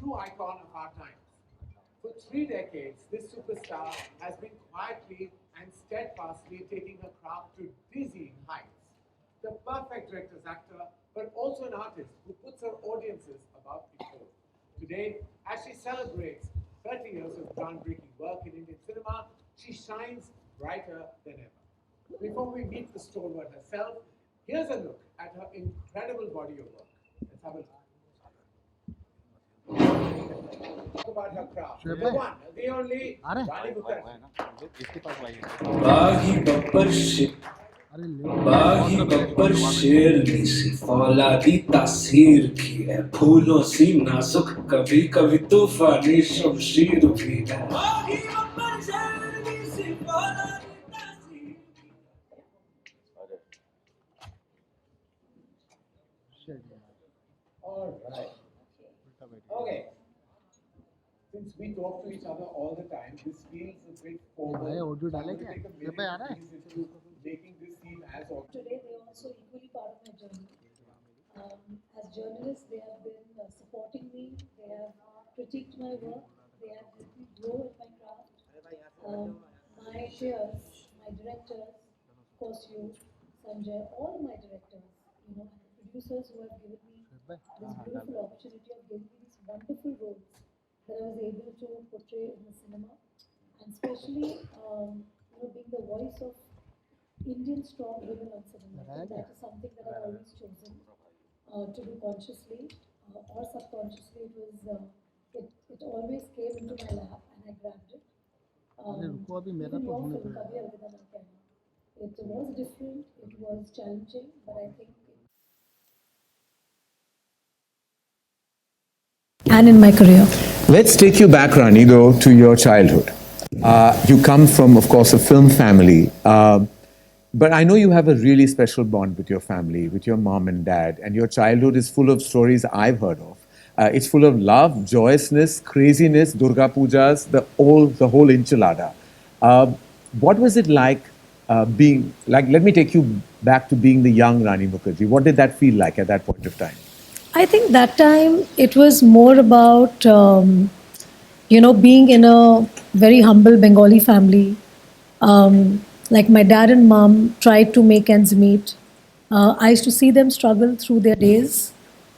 true icon of our times. For 3 decades, this superstar has been quietly and steadfastly taking her craft to dizzying heights. The perfect director's actor, but also an artist who puts her audiences above equal. Today, as she celebrates 30 years of groundbreaking work in Indian cinema, she shines brighter than ever. Before we meet the stalwart herself, here's a look at her incredible body of work. Let's have a look. Talk about her craft. The one, the only, Rani Mukherjee. बागी बब्बर बागी बब्बर शेरनी सी फौलादी तासीर की है फूलों सी नाजुक कभी कभी तूफानी शमशीर भी है बागी बब्बर शेरनी सी फौलादी तासीर All right. Okay. Since we talk to each other all the time, this feels a bit formal. So I'm going to take a minute into making this seem as awkward. Today, they are also equally part of my journey. As journalists, they have been supporting me. They have critiqued my work. They have helped me grow in my craft. My peers, my directors, of course you, Sanjay, all my directors, producers who have given me this beautiful opportunity of giving me these wonderful roles that I was able to portray in the cinema, and especially being the voice of Indian strong women on cinema. That is something that I've always chosen to do consciously or subconsciously. It always came into my lap and I grabbed it. Even your film, Kabhi Alvida Na Kehna, it was different, it was challenging, but I think. And in my career. Let's take you back, Rani, though, to your childhood. You come from, of course, a film family. But I know you have a really special bond with your family, with your mom and dad, and your childhood is full of stories I've heard of. It's full of love, joyousness, craziness, Durga Pujas, the whole enchilada. What was it like being, like, let me take you back to being the young Rani Mukherjee. What did that feel like at that point of time? I think that time it was more about, being in a very humble Bengali family. Like my dad and mom tried to make ends meet. I used to see them struggle through their days.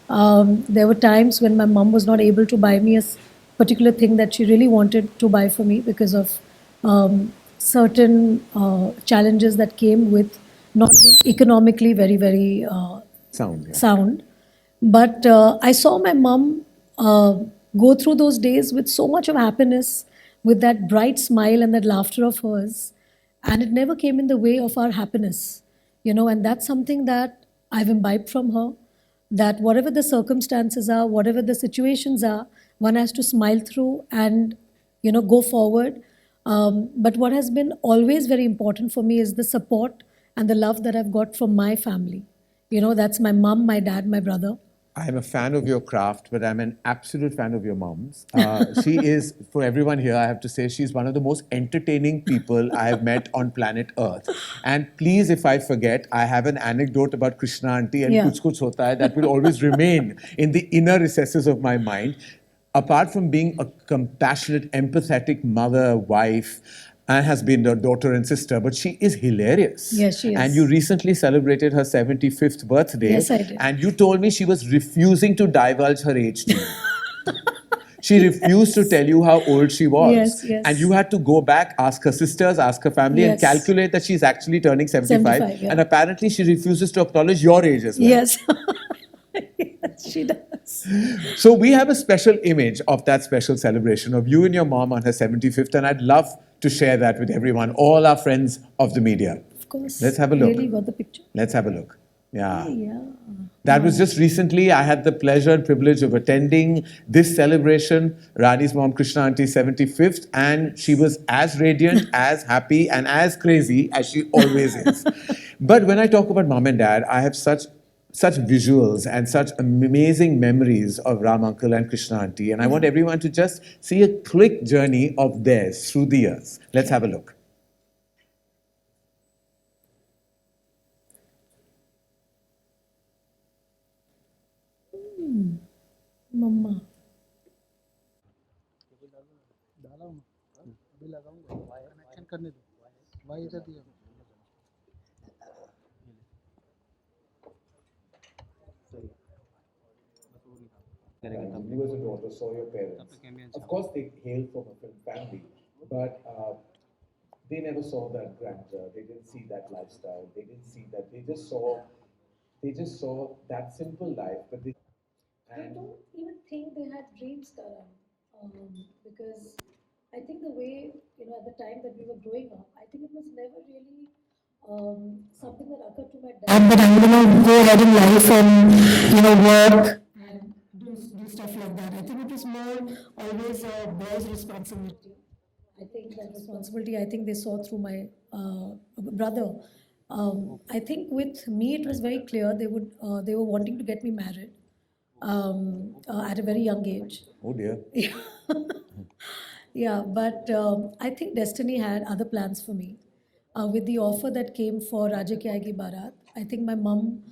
There were times when my mom was not able to buy me a particular thing that she really wanted to buy for me because of certain challenges that came with not being economically very, very sound. But I saw my mom go through those days with so much of happiness, with that bright smile and that laughter of hers. And it never came in the way of our happiness, and that's something that I've imbibed from her, that whatever the circumstances are, whatever the situations are, one has to smile through and, go forward. But what has been always very important for me is the support and the love that I've got from my family. That's my mom, my dad, my brother. I'm a fan of your craft, but I'm an absolute fan of your mom's. She is, for everyone here, I have to say, she's one of the most entertaining people I have met on planet Earth. And please, if I forget, I have an anecdote about Krishna Auntie and Kuch Kuch Hota Hai that will always remain in the inner recesses of my mind. Apart from being a compassionate, empathetic mother, wife, and has been her daughter and sister, but she is hilarious. Yes, she is. And you recently celebrated her 75th birthday. Yes, I did. And you told me she was refusing to divulge her age to you. She refused to tell you how old she was. Yes. And you had to go back, ask her sisters, ask her family, and calculate that she's actually turning 75. Yeah. And apparently she refuses to acknowledge your age as well. Yes. Yes, she does. So we have a special image of that special celebration of you and your mom on her 75th, and I'd love to share that with everyone, all our friends of the media. Of course. Let's have a look. Really got the picture. Let's have a look. Yeah. Yeah. That was just recently. I had the pleasure and privilege of attending this celebration, Rani's mom, Krishna Auntie's 75th, and she was as radiant, as happy, and as crazy as she always is. But when I talk about mom and dad, I have such visuals and such amazing memories of Ram Uncle and Krishna Auntie. And I want everyone to just see a quick journey of theirs through the years. Let's have a look. Mama. You as a daughter saw your parents. Of course, they hail from a film family, but they never saw that grandeur. They didn't see that lifestyle. They didn't see that. They just saw that simple life. But they I don't even think they had dreams, Karan, because I think the way, at the time that we were growing up, I think it was never really something that occurred to my dad. That I'm gonna go ahead in life and work and do stuff like that. I think it was more always a boy's responsibility. I think that responsibility, I think they saw through my brother. I think with me it was very clear they were wanting to get me married at a very young age. oh dear. Yeah, yeah, but I think destiny had other plans for me. With the offer that came for Raja Ki Aayegi Barat, I think my mum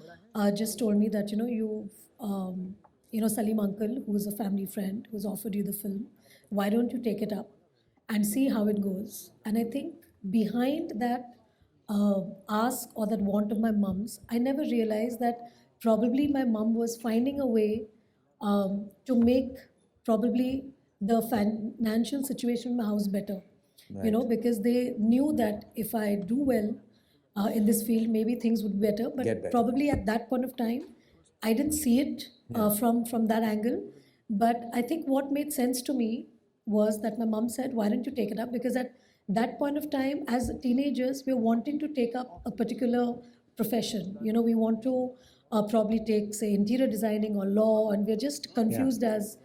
just told me that Salim uncle, who is a family friend, who's offered you the film, why don't you take it up and see how it goes? And I think behind that ask or that want of my mom's, I never realized that probably my mom was finding a way to make probably the financial situation in my house better. Because they knew that if I do well in this field, maybe things would be better. But Get better. probably at that point of time, I didn't see it from that angle. But I think what made sense to me was that my mom said, "Why don't you take it up?" Because at that point of time, as teenagers, we were wanting to take up a particular profession. We want to probably take, say, interior designing or law, and we're just confused as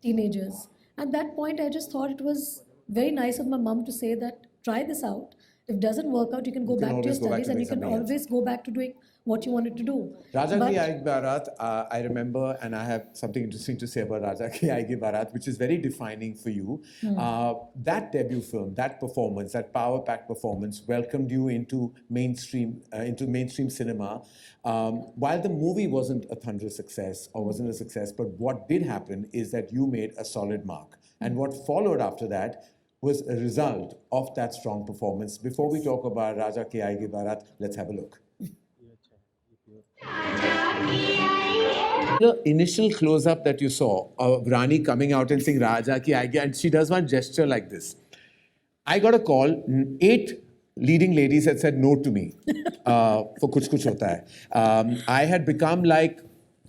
teenagers. At that point, I just thought it was very nice of my mom to say that try this out. If it doesn't work out, you can go back to your always go back studies to and doing you can something else. always go back to doing what you wanted to do. Raja But- Ki Aayegi Barat, I remember, and I have something interesting to say about Raja Ki Aayegi Barat, which is very defining for you. That debut film, that performance, that power-packed performance, welcomed you into mainstream cinema. While the movie wasn't a thunderous success or wasn't a success, but what did happen is that you made a solid mark, and what followed after that was a result of that strong performance. Before we talk about Raja Ki Aayegi Barat, let's have a look. The initial close-up that you saw of Rani coming out and saying Raja Ki Aayegi, and she does one gesture like this. I got a call, 8 leading ladies had said no to me for Kuch Kuch Hota Hai. I had become like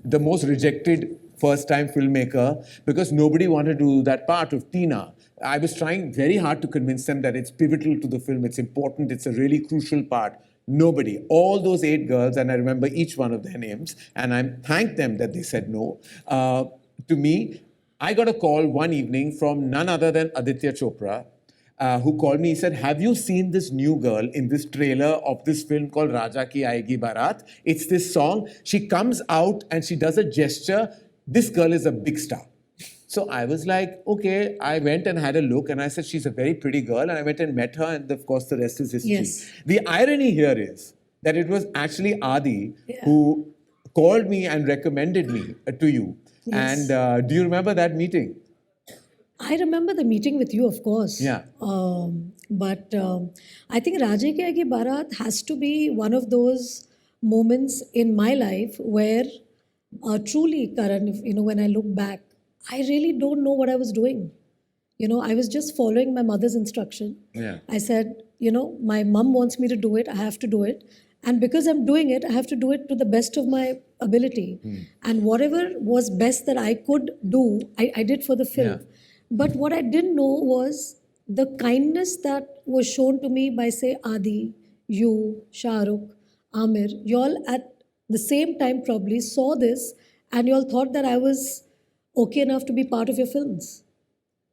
the most rejected first-time filmmaker because nobody wanted to do that part of Tina. I was trying very hard to convince them that it's pivotal to the film, it's important, it's a really crucial part. Nobody. All those 8 girls, and I remember each one of their names, and I thanked them that they said no. To me, I got a call one evening from none other than Aditya Chopra, who called me. He said, "Have you seen this new girl in this trailer of this film called Raja Ki Aayegi Barat? It's this song. She comes out and she does a gesture. This girl is a big star." So I was like, okay. I went and had a look, and I said, she's a very pretty girl. And I went and met her, and of course, the rest is history. Yes. The irony here is that it was actually Adi who called me and recommended me to you. Yes. And do you remember that meeting? I remember the meeting with you, of course. Yeah. But I think Raja Ki Aayegi Barat has to be one of those moments in my life where truly, Karan, when I look back, I really don't know what I was doing. I was just following my mother's instruction. Yeah. I said, my mom wants me to do it, I have to do it. And because I'm doing it, I have to do it to the best of my ability. And whatever was best that I could do, I did for the film. Yeah. But what I didn't know was the kindness that was shown to me by, say, Adi, you, Shah Rukh, Amir. You all at the same time probably saw this and you all thought that I was okay enough to be part of your films.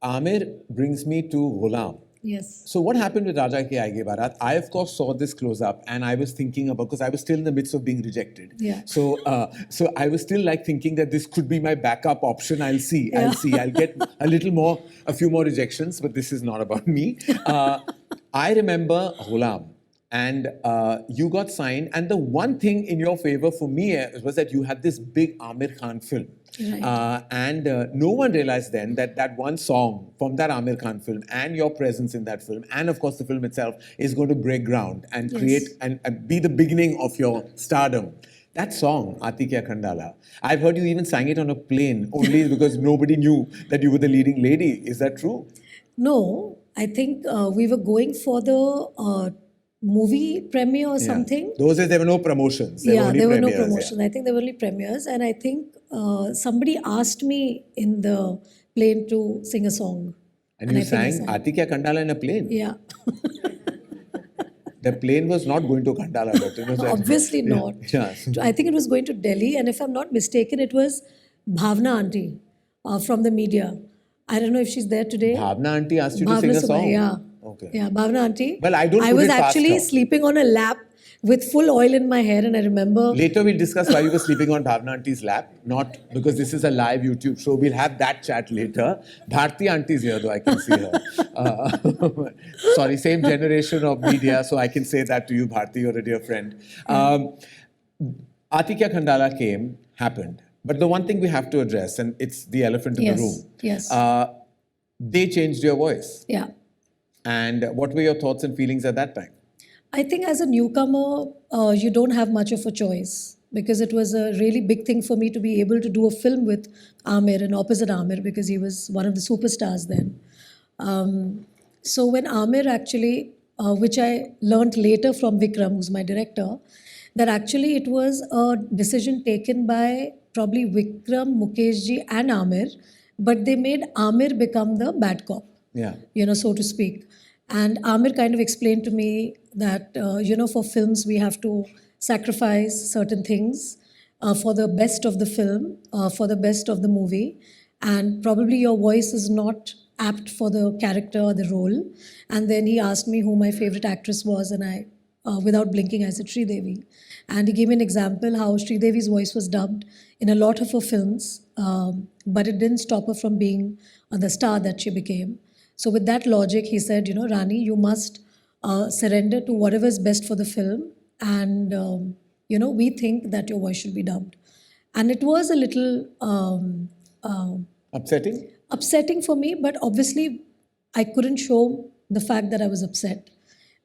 Amir brings me to Ghulam. Yes. So what happened with Raja Ki Aayegi Barat? I, of course, saw this close-up, and I was thinking about, because I was still in the midst of being rejected. Yeah. So I was still like thinking that this could be my backup option. I'll see. I'll get a few more rejections, but this is not about me. I remember Ghulam, and you got signed. And the one thing in your favor for me was that you had this big Amir Khan film. Right. And no one realized then that that one song from that Amir Khan film and your presence in that film, and of course the film itself, is going to break ground and Yes. create and be the beginning of your stardom. That song, Aati Kya Khandala, I've heard you even sang it on a plane only because nobody knew that you were the leading lady. Is that true? No, I think we were going for the movie premiere or something. Those days there were no promotions. There were only there were no premieres, promotions. I think there were only premieres, and I think somebody asked me in the plane to sing a song. And you I think I sang Aati Kya Khandala in a plane. Yeah, The plane was not going to Khandala, but it was obviously not. Yeah. I think it was going to Delhi, and if I'm not mistaken, it was Bhavna Auntie from the media. I don't know if she's there today. Bhavna auntie asked you to Bhavna sing a Subha, song. yeah. Okay. Yeah, Bhavna Auntie. Well, I don't I put was it past actually her. sleeping on a lap with full oil in my hair, and I remember. Later we'll discuss why you were sleeping on Bhavna auntie's lap. Not because this is a live YouTube show. We'll have that chat later. Bharti auntie's here though, I can see her. Sorry, same generation of media, so I can say that to you, Bharti, you're a dear friend. Aati Kya Khandala happened. But the one thing we have to address, and it's the elephant in the room. Yes. They changed your voice. Yeah. And what were your thoughts and feelings at that time? I think as a newcomer, you don't have much of a choice because it was a really big thing for me to be able to do a film with Amir and opposite Amir because he was one of the superstars then. So when Amir actually, which I learned later from Vikram, who's my director, that actually it was a decision taken by probably Vikram, Mukherjee and Amir, but they made Amir become the bad cop. Yeah. So to speak. And Amir kind of explained to me that, for films, we have to sacrifice certain things for the best of the film, for the best of the movie. And probably your voice is not apt for the character or the role. And then he asked me who my favorite actress was, and I, without blinking, I said Sridevi. And he gave me an example how Sridevi's voice was dubbed in a lot of her films, but it didn't stop her from being the star that she became. So with that logic, he said, Rani, you must surrender to whatever is best for the film. And, we think that your voice should be dubbed. And it was a little Upsetting? upsetting for me, but obviously I couldn't show the fact that I was upset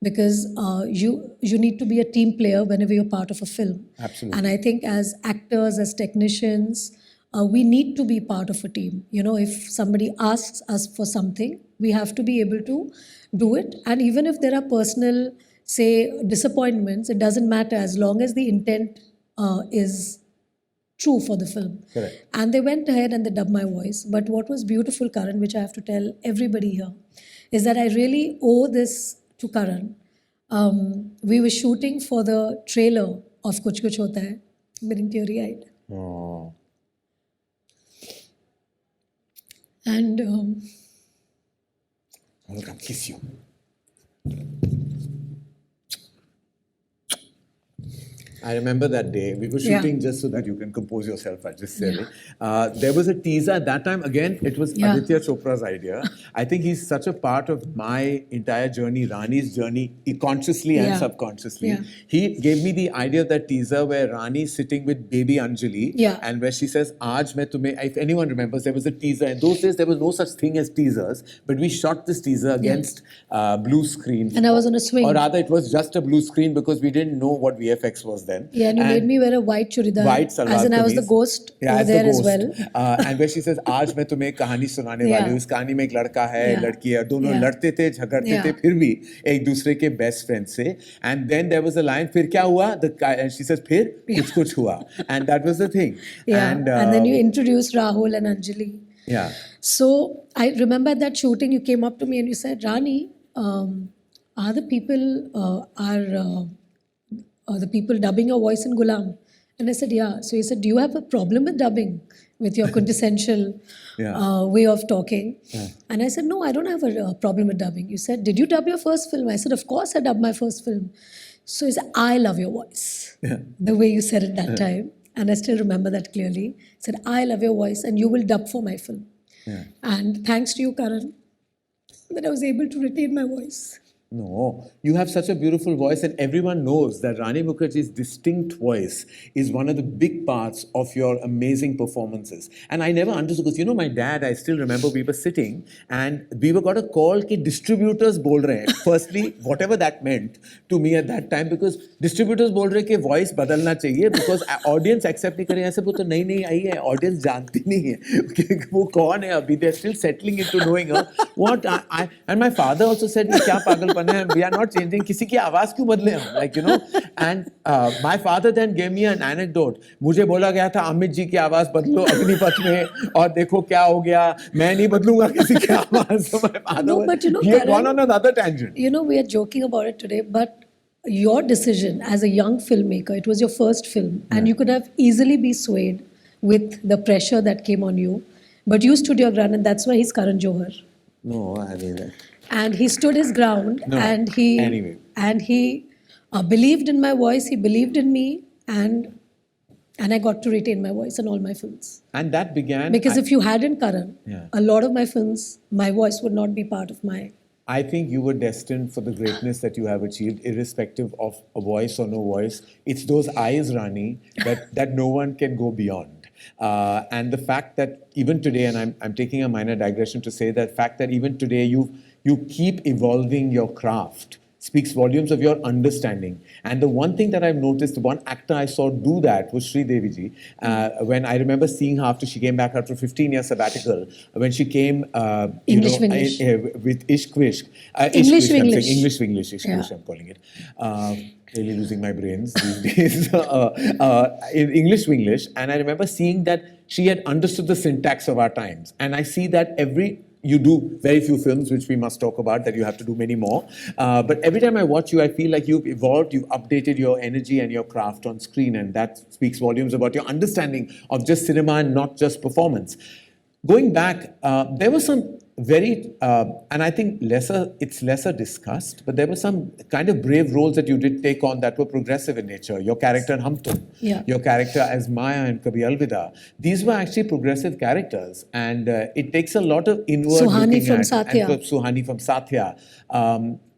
because you need to be a team player whenever you're part of a film. Absolutely. And I think as actors, as technicians, we need to be part of a team. If somebody asks us for something, we have to be able to do it. And even if there are personal, say, disappointments, it doesn't matter as long as the intent is true for the film. Correct. And they went ahead and they dubbed my voice. But what was beautiful, Karan, which I have to tell everybody here, is that I really owe this to Karan. We were shooting for the trailer of Kuch Kuch Hota Hai. I'm getting teary-eyed. Oh. And I'll come kiss you. I remember that day. We were shooting just so that you can compose yourself. I just said it. There was a teaser at that time. Again, it was Aditya Chopra's idea. I think he's such a part of my entire journey, Rani's journey, consciously and subconsciously. Yeah. He gave me the idea of that teaser where Rani's sitting with baby Anjali, and where she says, "Aaj main tumhe." If anyone remembers, there was a teaser. In those days, there was no such thing as teasers, but we shot this teaser against blue screen. And I was on a swing. Or rather, it was just a blue screen because we didn't know what VFX was then. Yeah, and you made me wear a white churidar. White salwar as in I was the kameez. ghost over there as well. And where she says, "आज मैं तुम्हें कहानी सुनाने वाली हूँ." इस कहानी में एक लड़का है, लड़की है, दोनों लड़ते थे, झगड़ते थे, फिर भी एक दूसरे के best friend से. And then there was a line, फिर क्या हुआ? And she says, फिर कुछ कुछ हुआ. And that was the thing. Yeah, and then you introduced Rahul and Anjali. Yeah. So I remember at that shooting, you came up to me and you said, "Rani, are the people dubbing your voice in Gulam?" And I said, "Yeah." So he said, "Do you have a problem with dubbing, with your quintessential way of talking?" And I said, "No, I don't have a problem with dubbing." You said, "Did you dub your first film?" I said, "Of course I dubbed my first film." So he said, "I love your voice." The way you said it that time. And I still remember that clearly. He said, "I love your voice and you will dub for my film." And thanks to you, Karan, that I was able to retain my voice. No, you have such a beautiful voice, and everyone knows that Rani Mukherjee's distinct voice is one of the big parts of your amazing performances. And I never understood, because my dad, I still remember we were sitting and we were got a call कि distributors बोल रहे हैं. Firstly, whatever that meant to me at that time, because distributors बोल रहे हैं कि voice बदलना चाहिए, because audience accept नहीं करे, ऐसे बोलते नहीं नहीं आई है, audience जानती नहीं है कि वो कौन है अभी. They're still settling into knowing her. What I and my father also said, ये क्या पागलपन है, we are not changing, किसी की आवाज क्यों बदले हम, and my father then gave me an anecdote. मुझे बोला गया था अमित जी की आवाज बदलो अग्निपथ में और देखो क्या हो गया, मैं नहीं बदलूंगा किसी की आवाज. So my father No, but he had gone on another tangent. We are joking about it today, but your decision as a young filmmaker, it was your first film, and you could have easily be swayed with the pressure that came on you, but you stood your ground, and that's why he's Karan Johar. No, I mean that. And he stood his ground, No, and he believed in my voice, he believed in me, and I got to retain my voice in all my films. And that began Because if you hadn't Karan, Yeah. a lot of my films, my voice would not be part of my. I think you were destined for the greatness that you have achieved, irrespective of a voice or no voice. It's those eyes, Rani, that no one can go beyond. And the fact that even today, and I'm taking a minor digression to say that fact that even today you keep evolving your craft speaks volumes of your understanding. And the one thing that I've noticed, the one actor I saw do that was Sri Devi ji. When I remember seeing her after she came back after a 15-year sabbatical, when she came English Winglish. With Ishq Vishk. English Ishq, Winglish. English Winglish, Ishq Yeah. Vishk, I'm calling it. Really losing my brains these days. In English Winglish. And I remember seeing that she had understood the syntax of our times. And I see that you do very few films, which we must talk about, that you have to do many more. But every time I watch you, I feel like you've evolved, you've updated your energy and your craft on screen, and that speaks volumes about your understanding of just cinema and not just performance. Going back, there were some very, and I think it's lesser discussed, but there were some kind of brave roles that you did take on that were progressive in nature. Your character in Hum Tum, your character as Maya in Kabhi Alvida. These were actually progressive characters, and it takes a lot of inward Suhani looking from at, Sathya. and Suhani from Sathya.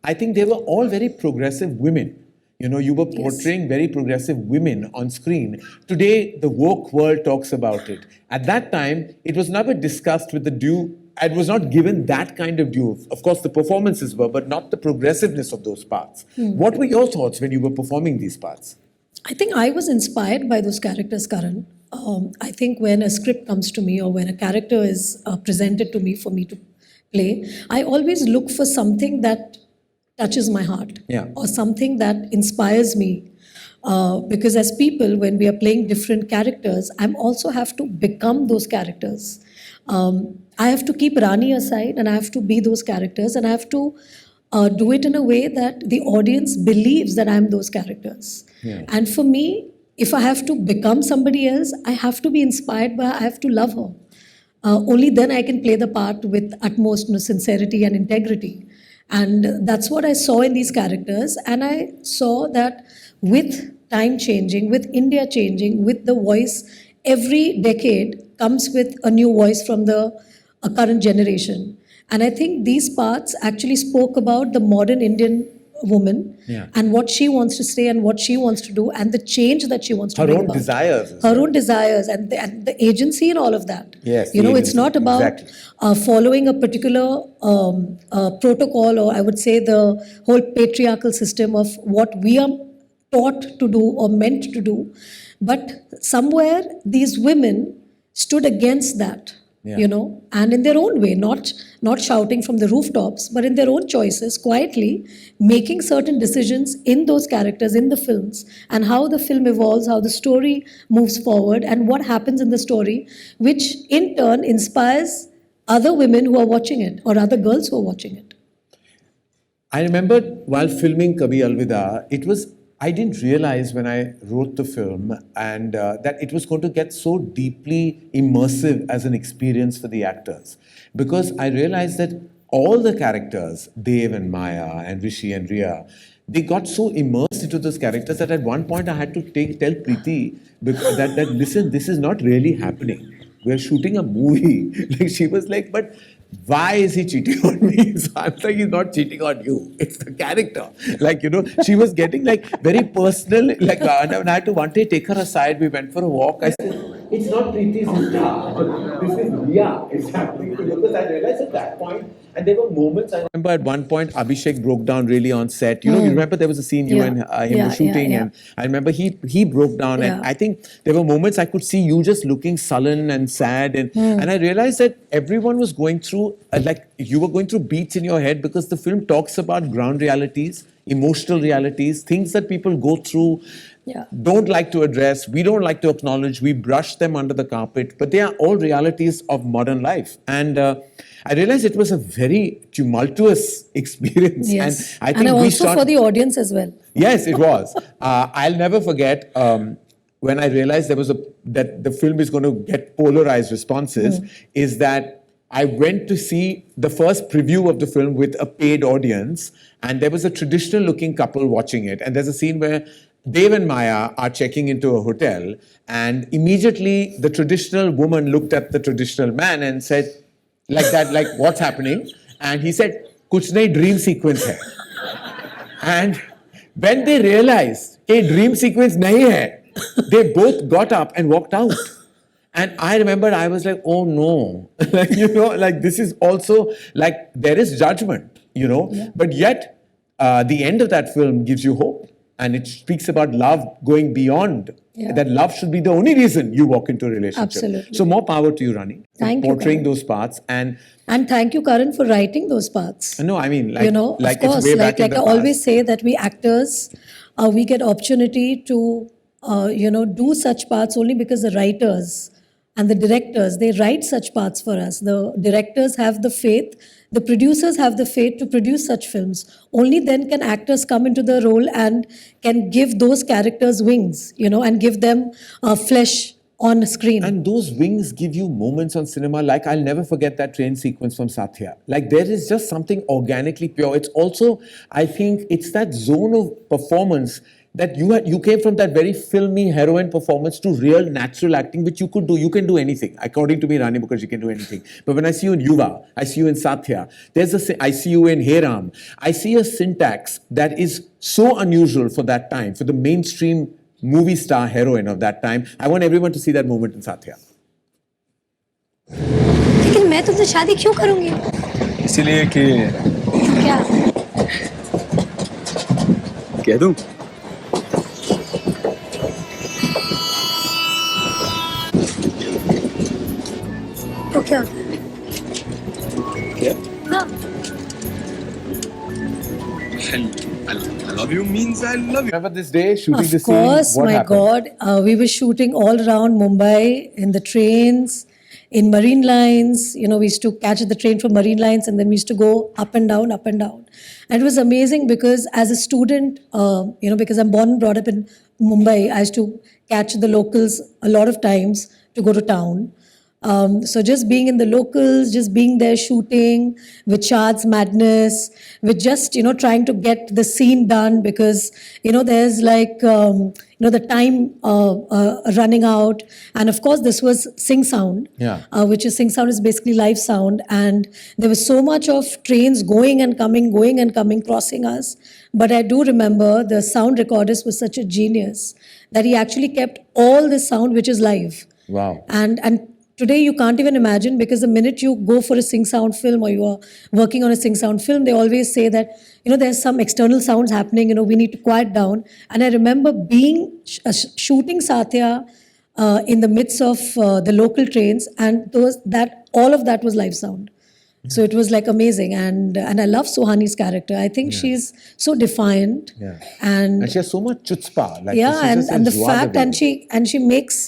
I think they were all very progressive women. You were portraying very progressive women on screen. Today, the woke world talks about it. At that time, it was never discussed with the due. It was not given that kind of due. Of course, the performances were, but not the progressiveness of those parts. What were your thoughts when you were performing these parts? I think I was inspired by those characters, Karan. I think when a script comes to me or when a character is presented to me for me to play, I always look for something that touches my heart or something that inspires me. Because as people, when we are playing different characters, I also have to become those characters. I have to keep Rani aside and I have to be those characters, and I have to do it in a way that the audience believes that I'm those characters. And for me, if I have to become somebody else, I have to be inspired by her, I have to love her. Only then I can play the part with utmost sincerity and integrity. And that's what I saw in these characters. And I saw that with time changing, with India changing, with the voice, every decade comes with a new voice from the current generation. And I think these parts actually spoke about the modern Indian woman and what she wants to say and what she wants to do and the change that she wants to bring Her own about. desires. Her own desires and the agency and all of that. Yes, it's not about exactly. following a particular protocol, or I would say the whole patriarchal system of what we are taught to do or meant to do. But somewhere these women stood against that. And in their own way, not shouting from the rooftops, but in their own choices, quietly making certain decisions in those characters, in the films, and how the film evolves, how the story moves forward, and what happens in the story, which in turn inspires other women who are watching it, or other girls who are watching it. I remember while filming Kabhi Alvida, I didn't realize when I wrote the film and that it was going to get so deeply immersive as an experience for the actors. Because I realized that all the characters, Dev and Maya and Rishi and Riya, they got so immersed into those characters that at one point I had to tell Preeti that listen, this is not really happening. We're shooting a movie. She was like, but why is he cheating on me? So I'm like, he's not cheating on you. It's the character. Like, she was getting like very personal. Like, and I had to one day take her aside. We went for a walk. I said, it's not Preeti's Zinta. This is Ria. It's happening to you. Because I realized at that point, and there were moments. I remember at one point, Abhishek broke down really on set. You remember there was a scene you and him were shooting, and I remember he broke down, and I think there were moments I could see you just looking sullen and sad, and I realized that everyone was going through like you were going through beats in your head because the film talks about ground realities, emotional realities, things that people go through. Don't like to address, we don't like to acknowledge, we brush them under the carpet, but they are all realities of modern life. And I realized it was a very tumultuous experience. Yes. And I think also for the audience as well. Yes, it was. I'll never forget when I realized that the film is going to get polarized responses, is that I went to see the first preview of the film with a paid audience, and there was a traditional looking couple watching it. And there's a scene where Dev and Maya are checking into a hotel, and immediately the traditional woman looked at the traditional man and said, like that, like, what's happening? And he said, kuch nahi, dream sequence hai. And when they realized, hey, dream sequence nahi hai, they both got up and walked out. And I remember I was like, oh no, like this is also like there is judgment, but yet the end of that film gives you hope. And it speaks about love going beyond. That love should be the only reason you walk into a relationship. Absolutely. So more power to you, Rani. Thank you, portraying Karan. those parts. And thank you, Karan, for writing those parts. No, I mean, of course, it's way back in the I past. always say that we actors, we get opportunity to, do such parts only because the writers and the directors, they write such parts for us. The directors have the faith, the producers have the faith to produce such films. Only then can actors come into the role and can give those characters wings, and give them flesh on screen. And those wings give you moments on cinema. Like, I'll never forget that train sequence from Satya. Like, there is just something organically pure. It's also, I think, it's that zone of performance that you came from that very filmy heroine performance to real natural acting, which you could do. You can do anything. According to me, Rani Mukherjee can do anything. But when I see you in Yuva, I see you in Satya, I see you in Hey Ram, I see a syntax that is so unusual for that time, for the mainstream movie star heroine of that time. I want everyone to see that moment in Satya. लेकिन मैं तुमसे शादी क्यों करूंगी? इसलिए कि क्या? कह दूं? तो क्या होता है? क्या? हाँ. I love you means I love you. Remember this day, shooting the Of scene? course, What my happened? God. We were shooting all around Mumbai, in the trains, in Marine Lines. We used to catch the train from Marine Lines and then we used to go up and down, up and down. And it was amazing because as a student, because I'm born and brought up in Mumbai, I used to catch the locals a lot of times to go to town. So just being in the locals, just being there shooting with Shad's madness, with just, trying to get the scene done because, there's like, the time running out. And of course, this was Sing Sound, which is Sing Sound is basically live sound. And there was so much of trains going and coming, crossing us. But I do remember the sound recordist was such a genius that he actually kept all the sound which is live. Wow. And today you can't even imagine because the minute you go for a Sing Sound film or you are working on a Sing Sound film, they always say that, there's some external sounds happening, we need to quiet down. And I remember shooting Satya in the midst of the local trains and all of that was live sound. So it was like amazing. And I love Suhani's character. I think she's so defiant. Yeah. And she has so much chutzpah. Like, and the fact, and she makes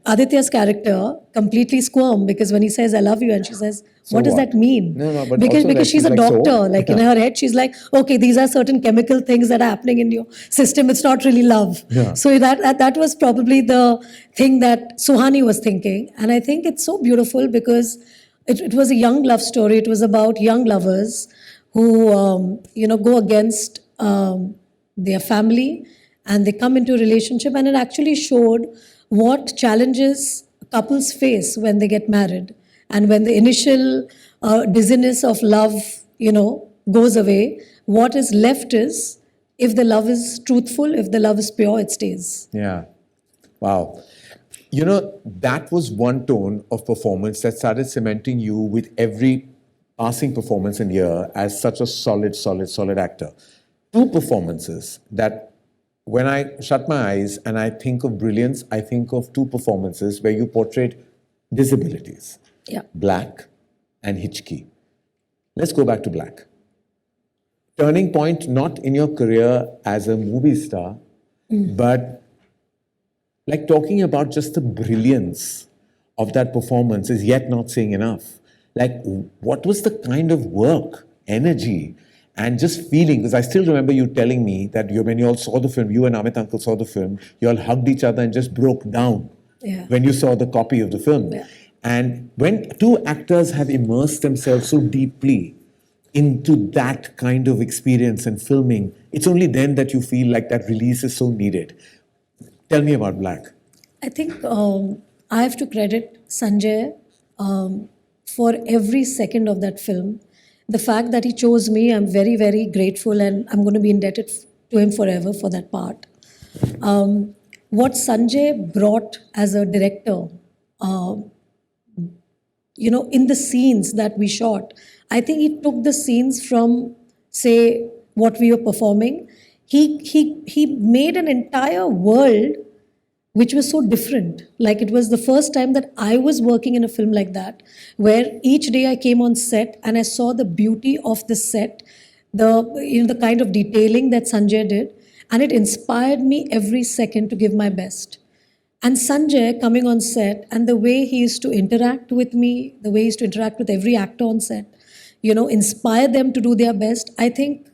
Aditya's character completely squirm because when he says "I love you" and she says, So "What does what?" that mean?" No, but because also that she's a she's like, doctor. "So?" Like in her head, she's like, "Okay, these are certain chemical things that are happening in your system. It's not really love." Yeah. So that was probably the thing that Suhani was thinking, and I think it's so beautiful because it was a young love story. It was about young lovers who go against their family and they come into a relationship, and it actually showed what challenges couples face when they get married. And when the initial dizziness of love, goes away, what is left is, if the love is truthful, if the love is pure, it stays. Yeah. Wow. That was one tone of performance that started cementing you with every passing performance and year as such a solid actor. Two performances that when I shut my eyes and I think of brilliance, I think of two performances where you portrayed disabilities. Yeah. Black and Hitchki. Let's go back to Black. Turning point not in your career as a movie star, but like talking about just the brilliance of that performance is yet not saying enough. Like, what was the kind of work, energy, and just feeling? Because I still remember you telling me that when you all saw the film, you and Amit Uncle saw the film, you all hugged each other and just broke down when you saw the copy of the film. Yeah. And when two actors have immersed themselves so deeply into that kind of experience and filming, it's only then that you feel like that release is so needed. Tell me about Black. I think I have to credit Sanjay for every second of that film. The fact that he chose me, I'm very, very grateful, and I'm going to be indebted to him forever for that part. What Sanjay brought as a director, in the scenes that we shot, I think he took the scenes from, say, what we were performing. He made an entire world which was so different. Like, it was the first time that I was working in a film like that, where each day I came on set and I saw the beauty of the set, the kind of detailing that Sanjay did, and it inspired me every second to give my best. And Sanjay coming on set and the way he used to interact with me, the way he used to interact with every actor on set, inspire them to do their best. I think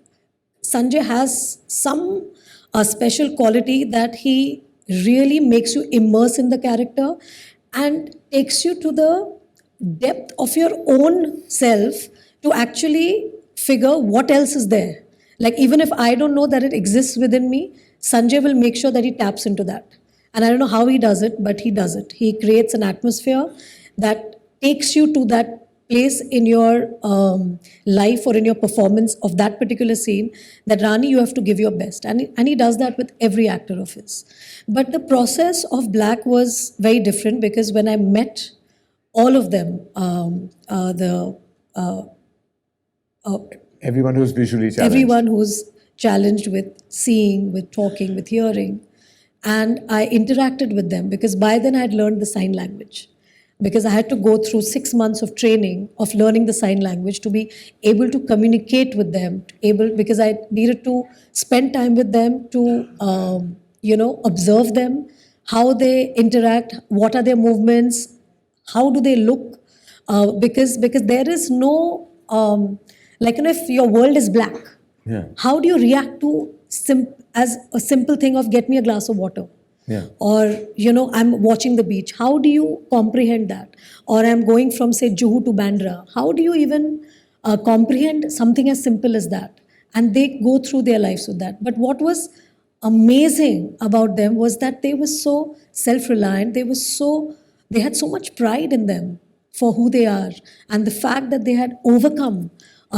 Sanjay has some special quality that he really makes you immerse in the character and takes you to the depth of your own self to actually figure what else is there. Like, even if I don't know that it exists within me, Sanjay will make sure that he taps into that. And I don't know how he does it, but he does it. He creates an atmosphere that takes you to that place in your life or in your performance of that particular scene, that Rani, you have to give your best. And he does that with every actor of his. But the process of Black was very different, because when I met all of them, Everyone who's visually challenged. everyone who's challenged with seeing, with talking, with hearing, and I interacted with them, because by then I had learned the sign language. Because I had to go through 6 months of training of learning the sign language to be able to communicate with them, because I needed to spend time with them to, observe them, how they interact, what are their movements, how do they look, because there is no, if your world is black, how do you react to as a simple thing of get me a glass of water? Yeah. Or, I'm watching the beach. How do you comprehend that? Or I'm going from, say, Juhu to Bandra. How do you even comprehend something as simple as that? And they go through their lives with that. But what was amazing about them was that they were so self-reliant. They had so much pride in them for who they are. And the fact that they had overcome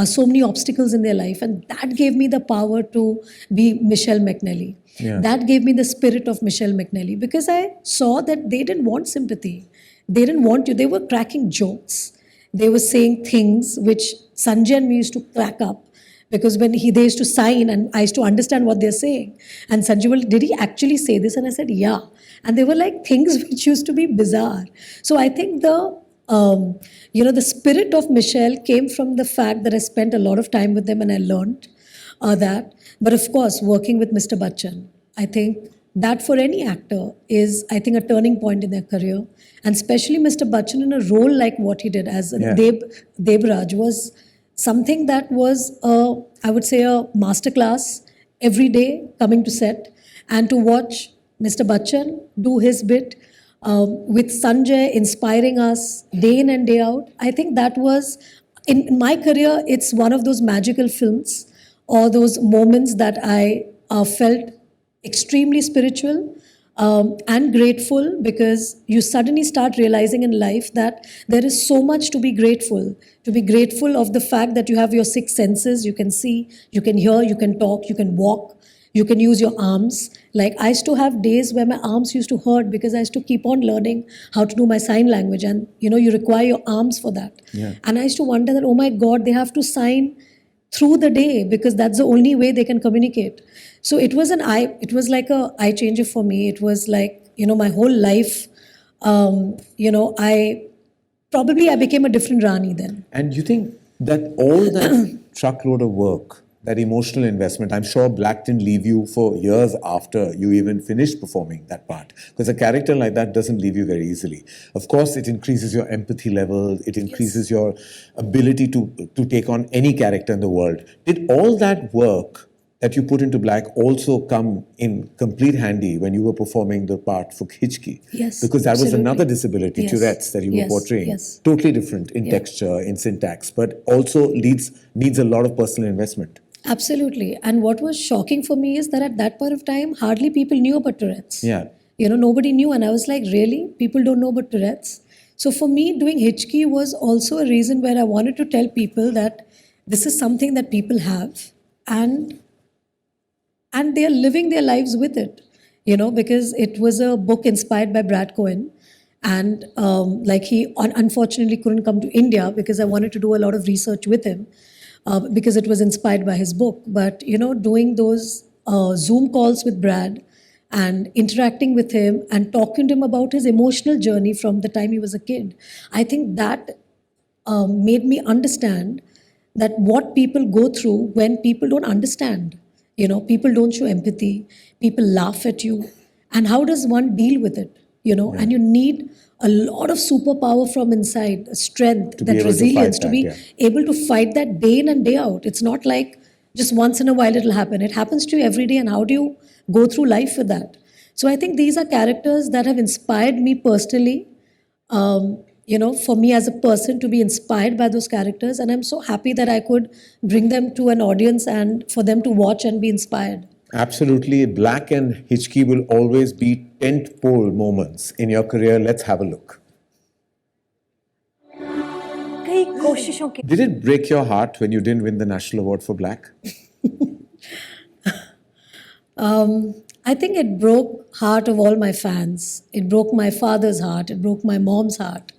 so many obstacles in their life. And that gave me the power to be Michelle McNally. Yeah. That gave me the spirit of Michelle McNally, because I saw that they didn't want sympathy. They didn't want you. They were cracking jokes. They were saying things which Sanjay and me used to crack up, because when they used to sign and I used to understand what they're saying. And Sanjay, well, did he actually say this? And I said, yeah. And they were like things which used to be bizarre. So I think the spirit of Michelle came from the fact that I spent a lot of time with them and I learned that. But of course, working with Mr. Bachchan, I think that for any actor is, I think, a turning point in their career. And especially Mr. Bachchan in a role like what he did as Debraj was something that was, I would say, a masterclass every day coming to set. And to watch Mr. Bachchan do his bit with Sanjay inspiring us day in and day out, I think that was, in my career, it's one of those magical films or those moments that I felt extremely spiritual. and grateful, because you suddenly start realizing in life that there is so much to be grateful. To be grateful of the fact that you have your six senses, you can see, you can hear, you can talk, you can walk, you can use your arms. Like I used to have days where my arms used to hurt because I used to keep on learning how to do my sign language, and you require your arms for that. Yeah. And I used to wonder that, oh my God, they have to sign through the day because that's the only way they can communicate. So it was like a eye changer for me. It was like, my whole life, I became a different Rani then. And you think that all that truckload of work, that emotional investment, I'm sure Black didn't leave you for years after you even finished performing that part. Because a character like that doesn't leave you very easily. Of course, it increases your empathy level, it increases your ability to take on any character in the world. Did all that work that you put into Black also come in complete handy when you were performing the part for Hichki? Yes, because that absolutely. was another disability, Yes. Tourette's, that you were Yes, portraying. yes. Totally different in texture, in syntax, but also needs a lot of personal investment. Absolutely. And what was shocking for me is that at that point of time, hardly people knew about Tourette's. Yeah. Nobody knew. And I was like, really? People don't know about Tourette's? So for me, doing Hichki was also a reason where I wanted to tell people that this is something that people have, and they are living their lives with it, because it was a book inspired by Brad Cohen. And he unfortunately couldn't come to India because I wanted to do a lot of research with him. Because it was inspired by his book. But, doing those Zoom calls with Brad and interacting with him and talking to him about his emotional journey from the time he was a kid, I think that made me understand that what people go through when people don't understand. People don't show empathy, people laugh at you. And how does one deal with it? And you need a lot of superpower from inside, strength, To be that able to resilience, fight to that, be yeah. able to fight that day in and day out. It's not like just once in a while it'll happen. It happens to you every day, and how do you go through life with that? So I think these are characters that have inspired me personally, for me as a person to be inspired by those characters. And I'm so happy that I could bring them to an audience and for them to watch and be inspired. Absolutely. Black and Hichki will always be tent-pole moments in your career. Let's have a look. कई कोशिशों के Did it break your heart when you didn't win the National Award for Black? I think it broke heart of all my fans. It broke my father's heart. It broke my mom's heart.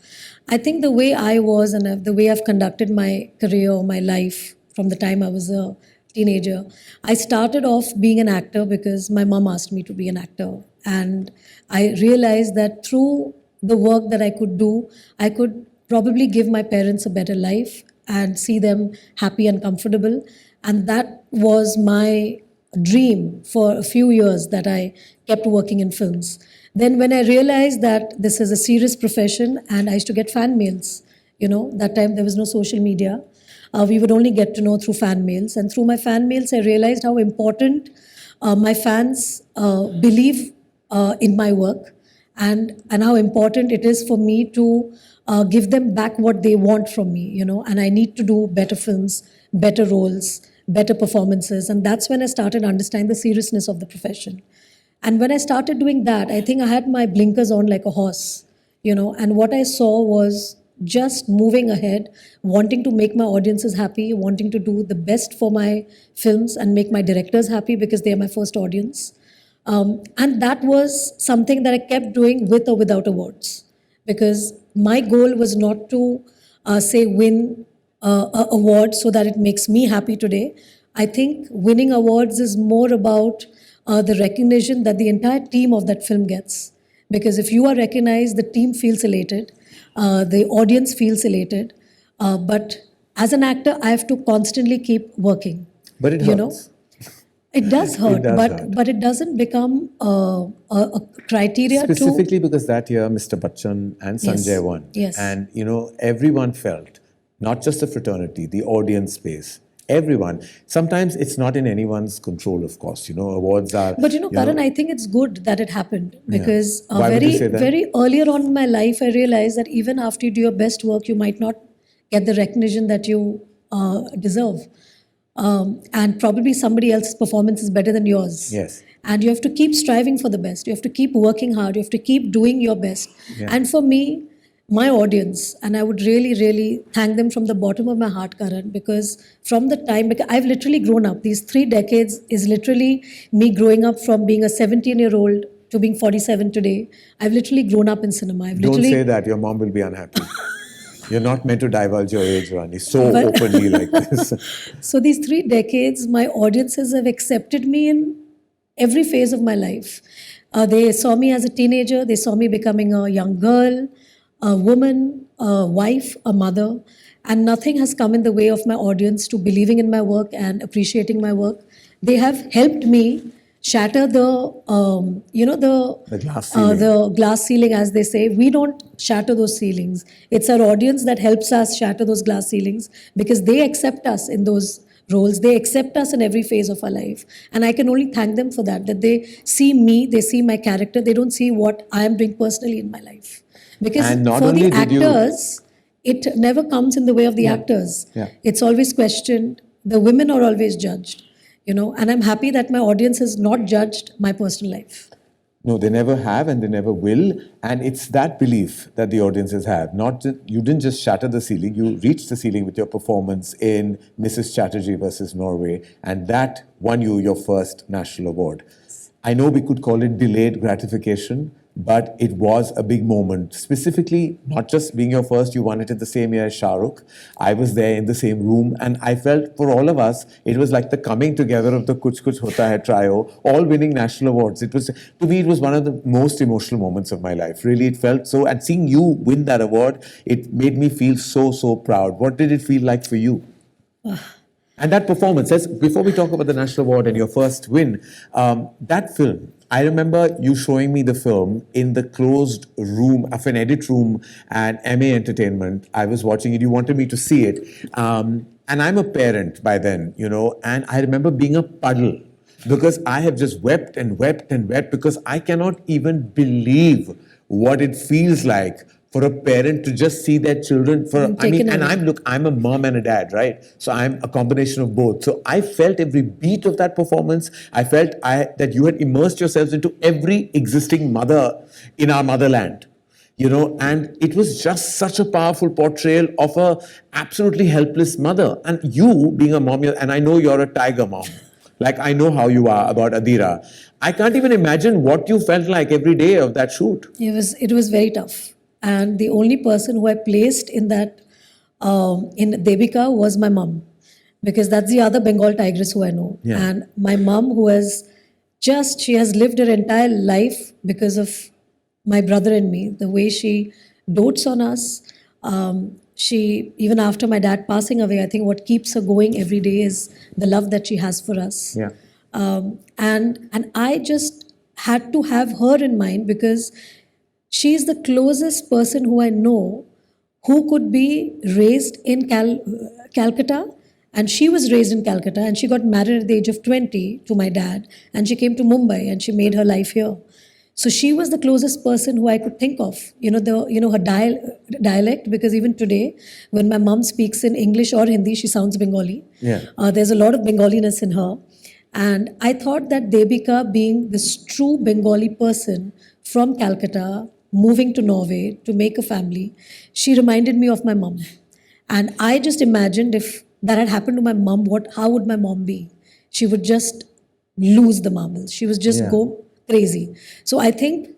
I think the way I was and the way I've conducted my career, my life from the time I was a teenager, I started off being an actor because my mom asked me to be an actor. And I realized that through the work that I could do, I could probably give my parents a better life and see them happy and comfortable. And that was my dream for a few years, that I kept working in films. Then when I realized that this is a serious profession, and I used to get fan mails, that time there was no social media. We would only get to know through fan mails. And through my fan mails, I realized how important my fans believe in my work, and how important it is for me to give them back what they want from me, and I need to do better films, better roles, better performances. And that's when I started understanding the seriousness of the profession. And when I started doing that, I think I had my blinkers on like a horse, and what I saw was just moving ahead, wanting to make my audiences happy, wanting to do the best for my films and make my directors happy because they are my first audience. And that was something that I kept doing with or without awards, because my goal was not to win an award so that it makes me happy today. I think winning awards is more about the recognition that the entire team of that film gets. Because if you are recognized, the team feels elated, the audience feels elated. But as an actor, I have to constantly keep working. But it hurts. It does hurt, hurt. but it doesn't become a criteria Specifically because that year, Mr. Bachchan and Sanjay won. Yes. And, everyone felt, not just the fraternity, the audience space, everyone. Sometimes it's not in anyone's control, of course. Awards are... But Karan, I think it's good that it happened, because Why would you say that? very earlier on in my life, I realized that even after you do your best work, you might not get the recognition that you deserve. and probably somebody else's performance is better than yours. Yes. And you have to keep striving for the best. You have to keep working hard. You have to keep doing your best. Yeah. And for me, my audience, and I would really, really thank them from the bottom of my heart, Karan, because from the time, because I've literally grown up. These 3 decades is literally me growing up from being a 17-year-old to being 47 today. I've literally grown up in cinema. Don't say that. Your mom will be unhappy. You're not meant to divulge your age, Rani, so But- openly like this. So these 3 decades, my audiences have accepted me in every phase of my life. They saw me as a teenager. They saw me becoming a young girl, a woman, a wife, a mother. And nothing has come in the way of my audience to believing in my work and appreciating my work. They have helped me shatter the glass ceiling. the glass ceiling, as they say. We don't shatter those ceilings. It's our audience that helps us shatter those glass ceilings because they accept us in those roles. They accept us in every phase of our life. And I can only thank them for that they see me, they see my character, they don't see what I am doing personally in my life. Because And not for only the did you- actors, it never comes in the way of the actors. Yeah. It's always questioned. The women are always judged, and I'm happy that my audience has not judged my personal life. No, they never have and they never will. And it's that belief that the audiences have. You didn't just shatter the ceiling, you reached the ceiling with your performance in Mrs. Chatterjee versus Norway. And that won you your first national award. I know we could call it delayed gratification, but it was a big moment. Specifically, not just being your first, you won it in the same year as Shah Rukh. I was there in the same room, and I felt for all of us, it was like the coming together of the Kuch Kuch Hota Hai trio, all winning national awards. To me, it was one of the most emotional moments of my life. Really, it felt so. And seeing you win that award, it made me feel so, so proud. What did it feel like for you? And that performance, before we talk about the national award and your first win, that film, I remember you showing me the film in the closed room of an edit room at MA Entertainment. I was watching it. You wanted me to see it. And I'm a parent by then, and I remember being a puddle because I have just wept and wept and wept because I cannot even believe what it feels like for a parent to just see their children I'm a mom and a dad, right? So I'm a combination of both. So I felt every beat of that performance. I felt that you had immersed yourselves into every existing mother in our motherland, and it was just such a powerful portrayal of a absolutely helpless mother. And you being a mom, and I know you're a tiger mom. Like I know how you are about Adira. I can't even imagine what you felt like every day of that shoot. It was very tough. And the only person who I placed in that, in Devika, was my mom. Because that's the other Bengal tigress who I know. Yeah. And my mom, she has lived her entire life because of my brother and me. The way she dotes on us. Even after my dad passing away, I think what keeps her going every day is the love that she has for us. Yeah. And I just had to have her in mind because she's the closest person who I know who could be raised in Calcutta, and she was raised in Calcutta, and she got married at the age of 20 to my dad, and she came to Mumbai and she made her life here. So she was the closest person who I could think of, her dialect, because even today, when my mom speaks in English or Hindi, she sounds Bengali. Yeah. There's a lot of Bengaliness in her. And I thought that Devika, being this true Bengali person from Calcutta, moving to Norway to make a family, she reminded me of my mom. And I just imagined if that had happened to my mom, how would my mom be? She would just lose the marbles. She would just go crazy. So I think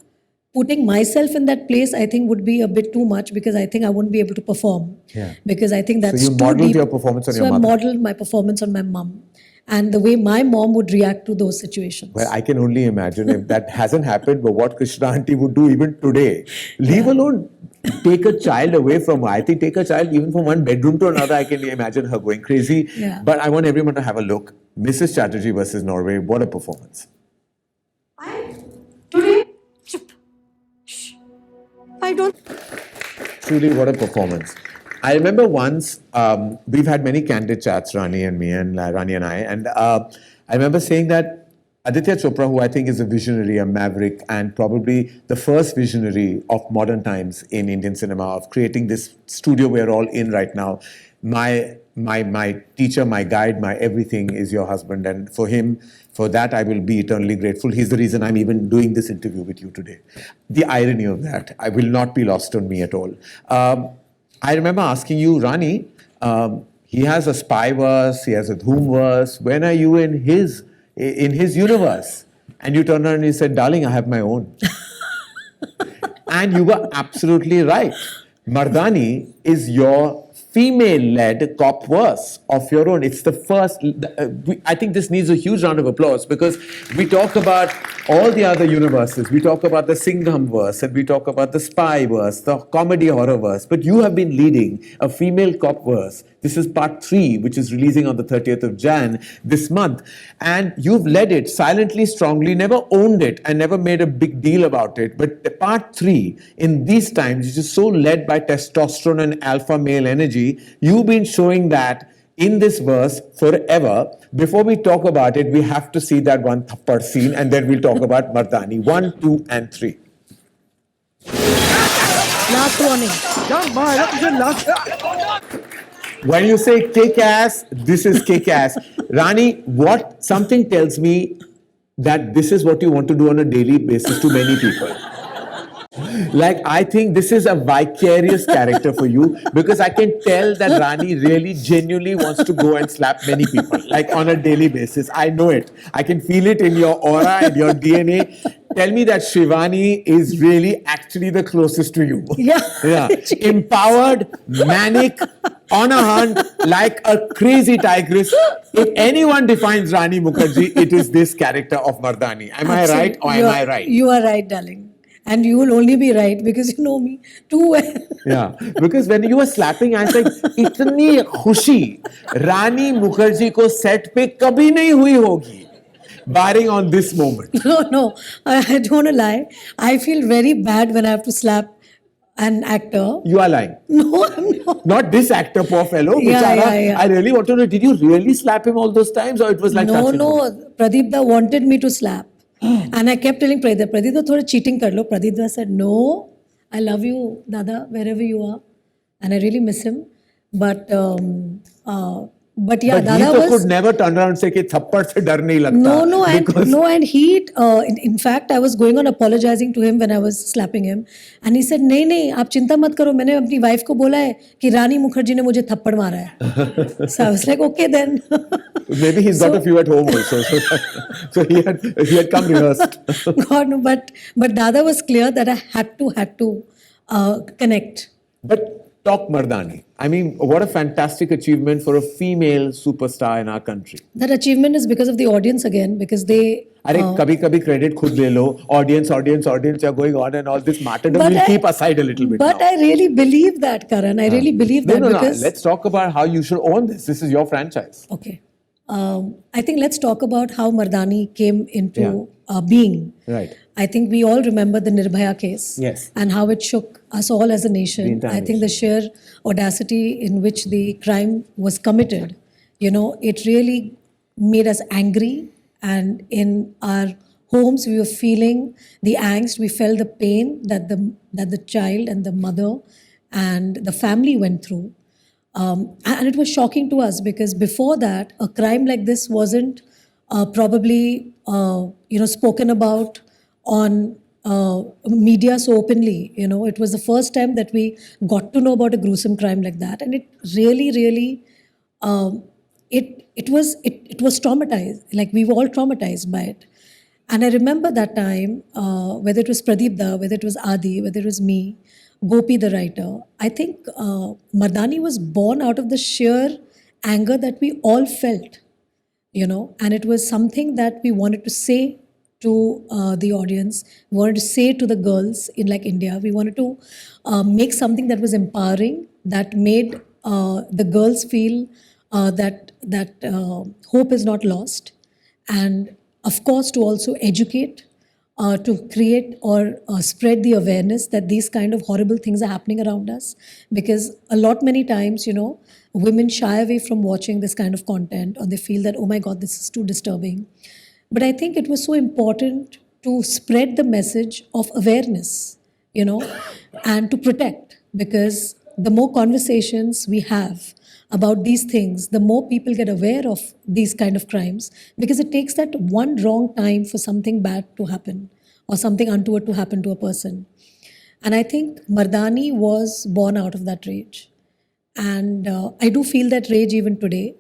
putting myself in that place, I think would be a bit too much because I think I wouldn't be able to perform. Yeah. Because I think that's So you too modeled deep. your performance on So your I mother. modeled my performance on my mom and the way my mom would react to those situations. Well, I can only imagine if that hasn't happened, but what Krishna auntie would do even today. Leave alone, take a child away from her. I think take a child even from one bedroom to another. I can imagine her going crazy. Yeah. But I want everyone to have a look. Mrs. Chatterjee versus Norway. What a performance. I don't. Truly, what a performance. I remember once, we've had many candid chats, Rani and me, and Rani and I, and I remember saying that Aditya Chopra, who I think is a visionary, a maverick, and probably the first visionary of modern times in Indian cinema, of creating this studio we're all in right now, my my teacher, my guide, my everything is your husband. And for that, I will be eternally grateful. He's the reason I'm even doing this interview with you today. The irony of that, I will not be lost on me at all. I remember asking you, Rani, he has a spy verse, he has a Dhoom verse. When are you in his universe? And you turned around and you said, darling, I have my own. And you were absolutely right. Mardaani is your female-led cop verse of your own. It's the first. I think this needs a huge round of applause because we talk about all the other universes. We talk about the Singham verse and we talk about the spy verse, the comedy horror verse. But you have been leading a female cop verse. This is part 3, which is releasing on the 30th of Jan this month. And you've led it silently, strongly, never owned it and never made a big deal about it. But part 3, in these times, which is so led by testosterone and alpha male energy, you've been showing that in this verse forever. Before we talk about it, we have to see that one thappad scene and then we'll talk about Mardaani. 1, 2, and 3. Last warning. When you say kick ass, this is kick ass. Rani, something tells me that this is what you want to do on a daily basis to many people. Like, I think this is a vicarious character for you because I can tell that Rani really genuinely wants to go and slap many people, like on a daily basis. I know it. I can feel it in your aura and your DNA. Tell me that Shivani is really actually the closest to you. Yeah. Empowered, manic, on a hunt, like a crazy tigress. If anyone defines Rani Mukherjee, it is this character of Mardaani. Am I right or am I right? You are right, darling. And you will only be right because you know me too well. Yeah, because when you were slapping, I was like, इतनी खुशी रानी मुखर्जी को set पे कभी नहीं हुई होगी, barring on this moment. No, I don't want to lie. I feel very bad when I have to slap an actor. You are lying. No, I'm not. Not this actor, poor fellow. Yeah, Bichara. yeah. I really want to know, did you really slap him all those times or it was like touch and go? No. Pradeep Da wanted me to slap. And I kept telling Pradeep Da, thoda cheating kar lo. Pradeep Da said, no, I love you, Dada, wherever you are. And I really miss him. But yeah, But Dada he was... could never turn around and say कि थप्पड़ से डर नहीं लगता. And he, in fact, I was going on apologizing to him when I was slapping him, and he said, नहीं, आप चिंता मत करो, मैंने अपनी wife को बोला है कि रानी मुखर्जी ने मुझे थप्पड़ मारा है. So I was like, okay then. Maybe he's got a few at home also, so he had come rehearsed. God, no, but Dada was clear that I had to connect. But talk Mardaani. I mean, what a fantastic achievement for a female superstar in our country. That achievement is because of the audience again, because they... अरे कभी-कभी credit खुद ले लो. Audience, you're going on and all this martyrdom will keep aside a little bit. But now. I really believe that, Karan. I really believe that because... Let's talk about how you should own this. This is your franchise. Okay. I think let's talk about how Mardaani came into being. Right. I think we all remember the Nirbhaya case. Yes. And how it shook us all as a nation. I think the sheer audacity in which the crime was committed, it really made us angry. And in our homes, we were feeling the angst. We felt the pain that the child and the mother and the family went through. And it was shocking to us because before that, a crime like this wasn't probably spoken about on media so openly. It was the first time that we got to know about a gruesome crime like that, and it really, really, it was traumatized. Like we were all traumatized by it. And I remember that time, whether it was Pradeep Da, whether it was Adi, whether it was me, Gopi the writer, I think Mardaani was born out of the sheer anger that we all felt, and it was something that we wanted to say to the audience, we wanted to say to the girls in like India, we wanted to make something that was empowering, that made the girls feel that hope is not lost, and of course to also educate, to create or spread the awareness that these kind of horrible things are happening around us. Because many times, women shy away from watching this kind of content, or they feel that, oh my God, this is too disturbing. But I think it was so important to spread the message of awareness, and to protect, because the more conversations we have about these things, the more people get aware of these kind of crimes, because it takes that one wrong time for something bad to happen or something untoward to happen to a person. And I think Mardaani was born out of that rage. And I do feel that rage even today,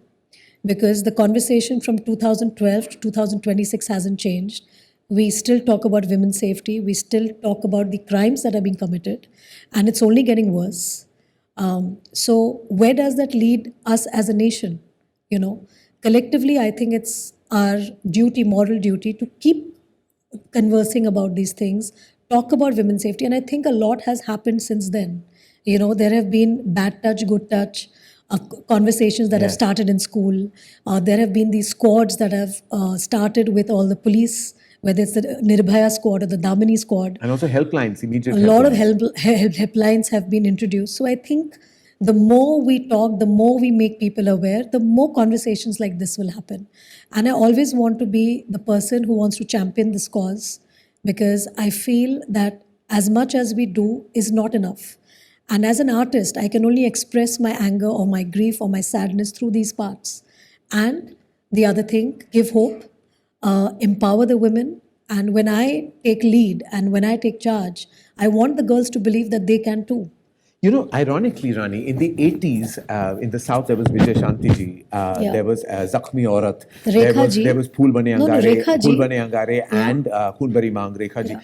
because the conversation from 2012 to 2026 hasn't changed. We still talk about women's safety, we still talk about the crimes that are being committed, and it's only getting worse. So, where does that lead us as a nation? You know, collectively, I think it's our duty, moral duty, to keep conversing about these things, talk about women's safety. And I think a lot has happened since then. You know, there have been bad touch, good touch, conversations that have started in school. There have been these squads that have started with all the police, whether it's the Nirbhaya squad or the Damini squad. And also helplines, immediate A lot of helplines. helplines have been introduced. So I think the more we talk, the more we make people aware, the more conversations like this will happen. And I always want to be the person who wants to champion this cause, because I feel that as much as we do is not enough. And as an artist, I can only express my anger or my grief or my sadness through these parts. And the other thing, give hope, empower the women. And when I take lead and when I take charge, I want the girls to believe that they can too. You know, ironically, Rani, in the 80s, in the South, there was Vijay Shanti ji, there was Zakhmi Aurat, Rekha ji. there was Phool Bane Angare, Rekha ji. Phool Bane Angare and Khoon Bari Maang, Rekha ji.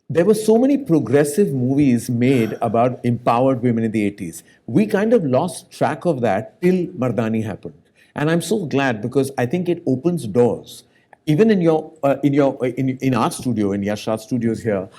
There were so many progressive movies made about empowered women in the 80s. We kind of lost track of that till Mardaani happened. And I'm so glad, because I think it opens doors. Even in our studio, in Yashraj Studios here,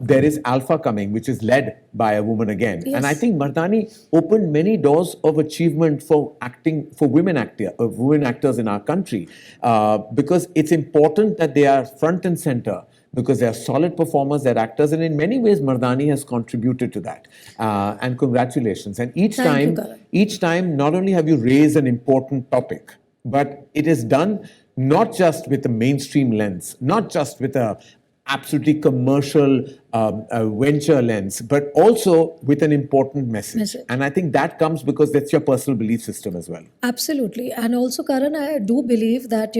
there is Alpha coming, which is led by a woman again. Yes. And I think Mardaani opened many doors of achievement for acting, for women actors in our country, because it's important that they are front and center, because they are solid performers, they're actors, and in many ways Mardaani has contributed to that. And congratulations. And Thank you, Karan. each time, not only have you raised an important topic, but it is done not just with a mainstream lens, not just with a absolutely commercial venture lens, but also with an important message. And I think that comes because that's your personal belief system as well. Absolutely. And also, Karan, I do believe that,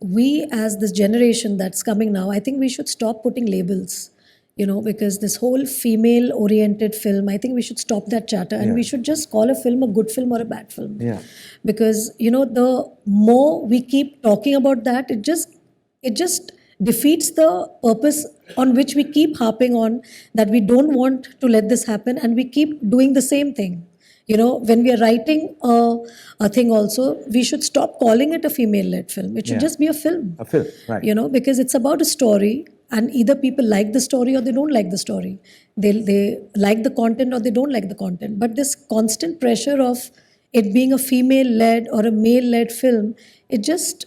we as this generation that's coming now, I think we should stop putting labels, because this whole female oriented film, I think we should stop that chatter and we should just call a film a good film or a bad film. Yeah. Because, the more we keep talking about that, it just defeats the purpose on which we keep harping on, that we don't want to let this happen and we keep doing the same thing. When we are writing a thing also, we should stop calling it a female-led film. It should just be a film. A film, right. Because it's about a story, and either people like the story or they don't like the story. They like the content or they don't like the content. But this constant pressure of it being a female-led or a male-led film, it just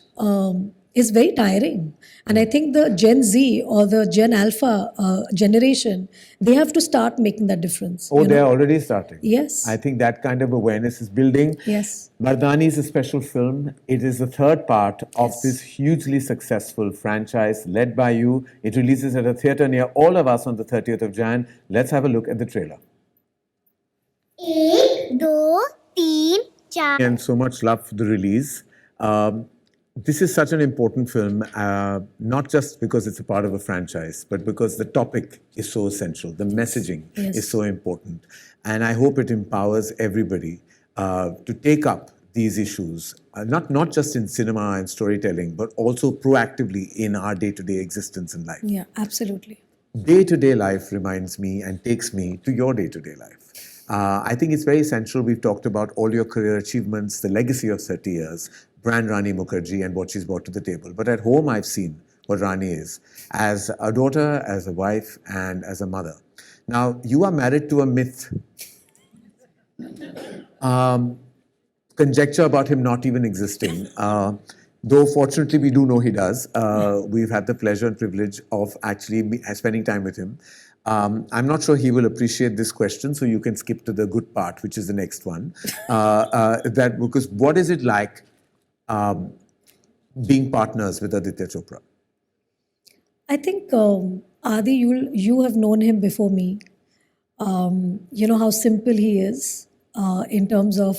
is very tiring. And I think the Gen Z or the Gen Alpha generation, they have to start making that difference. Oh, they're already starting. Yes. I think that kind of awareness is building. Yes. Mardaani is a special film. It is the third part of this hugely successful franchise led by you. It releases at a theatre near all of us on the 30th of Jan. Let's have a look at the trailer. 1, 2, 3, 4. And so much love for the release. This is such an important film, not just because it's a part of a franchise, but because the topic is so essential. The messaging is so important. And I hope it empowers everybody to take up these issues, not just in cinema and storytelling, but also proactively in our day-to-day existence in life. Yeah, absolutely. Day-to-day life reminds me and takes me to your day-to-day life. I think it's very essential. We've talked about all your career achievements, the legacy of 30 years, brand Rani Mukherjee and what she's brought to the table. But at home, I've seen what Rani is as a daughter, as a wife, and as a mother. Now, you are married to a myth. Conjecture about him not even existing. Though fortunately we do know he does. We've had the pleasure and privilege of actually spending time with him. I'm not sure he will appreciate this question, so you can skip to the good part, which is the next one. Because what is it like being partners with Aditya Chopra? I think, Adi, you have known him before me. You know how simple he is. in terms of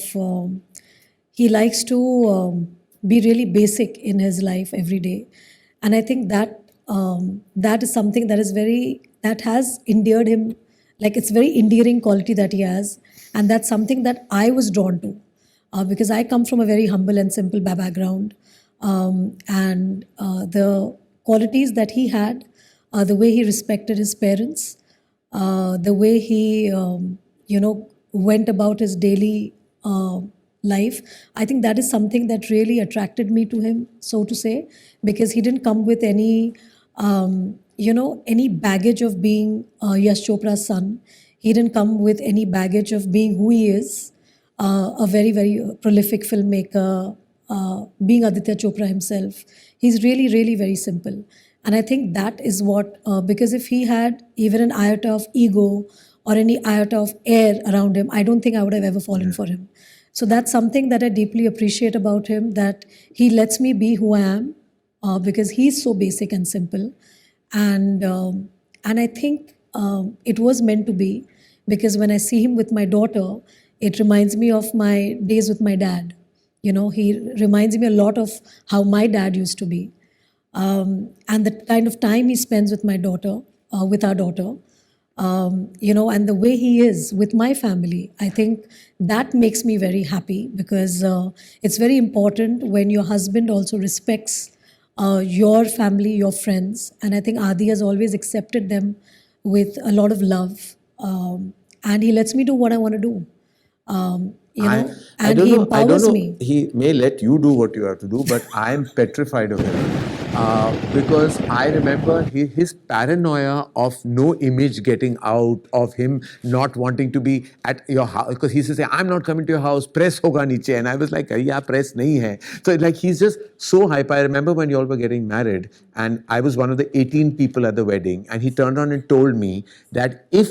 he likes to be really basic in his life every day, and I think that that is something that is that has endeared him. Like, it's very endearing quality that he has, and that's something that I was drawn to, because I come from a very humble and simple background, and the qualities that he had, the way he respected his parents, the way he went about his daily life. I think that is something that really attracted me to him, so to say, because he didn't come with any any baggage of being Yash Chopra's son. He didn't come with any baggage of being who he is, a very, very prolific filmmaker, being Aditya Chopra himself. He's really, really very simple. And I think that is what, because if he had even an iota of ego or any iota of air around him, I don't think I would have ever fallen for him. So that's something that I deeply appreciate about him, that he lets me be who I am, because he's so basic and simple. And I think it was meant to be, because when I see him with my daughter, it reminds me of my days with my dad. He reminds me a lot of how my dad used to be. And the kind of time he spends with my daughter, with our daughter, and the way he is with my family, I think that makes me very happy, because it's very important when your husband also respects your family, your friends. And I think Adi has always accepted them with a lot of love. And he lets me do what I want to do. And he empowers me. He may let you do what you have to do, but I am petrified of him. Because I remember his paranoia of no image getting out, of him not wanting to be at your house, because he used to say, I'm not coming to your house, press hoga niche. And I was like, yeah, press nahi hai. So like, he's just so hyper. I remember when you all were getting married, and I was one of the 18 people at the wedding, and he turned on and told me that if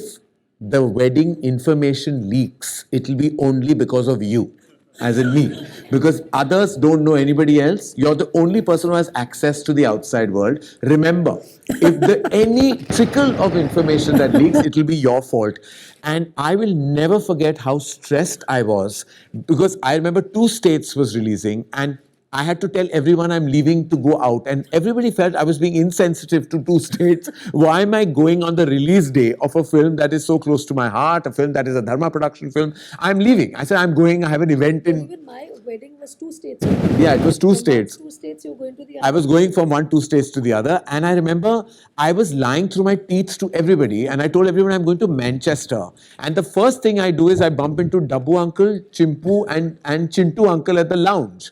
the wedding information leaks, it will be only because of you, as in me, because others don't know anybody else. You're the only person who has access to the outside world. Remember, if any trickle of information that leaks, it will be your fault. And I will never forget how stressed I was, because I remember 2 States was releasing, and I had to tell everyone I'm leaving to go out, and everybody felt I was being insensitive to 2 States. Why am I going on the release day of a film that is so close to my heart, a film that is a Dharma production film? I'm leaving. I said, I'm going, I have an event in... Even my wedding was 2 states. Yeah, it was 2 states. 2 states, you're going to the other. I was going from 1, 2 states to the other, and I remember I was lying through my teeth to everybody, and I told everyone I'm going to Manchester. And the first thing I do is I bump into Dabbu uncle, Chimpu, and Chintu uncle at the lounge.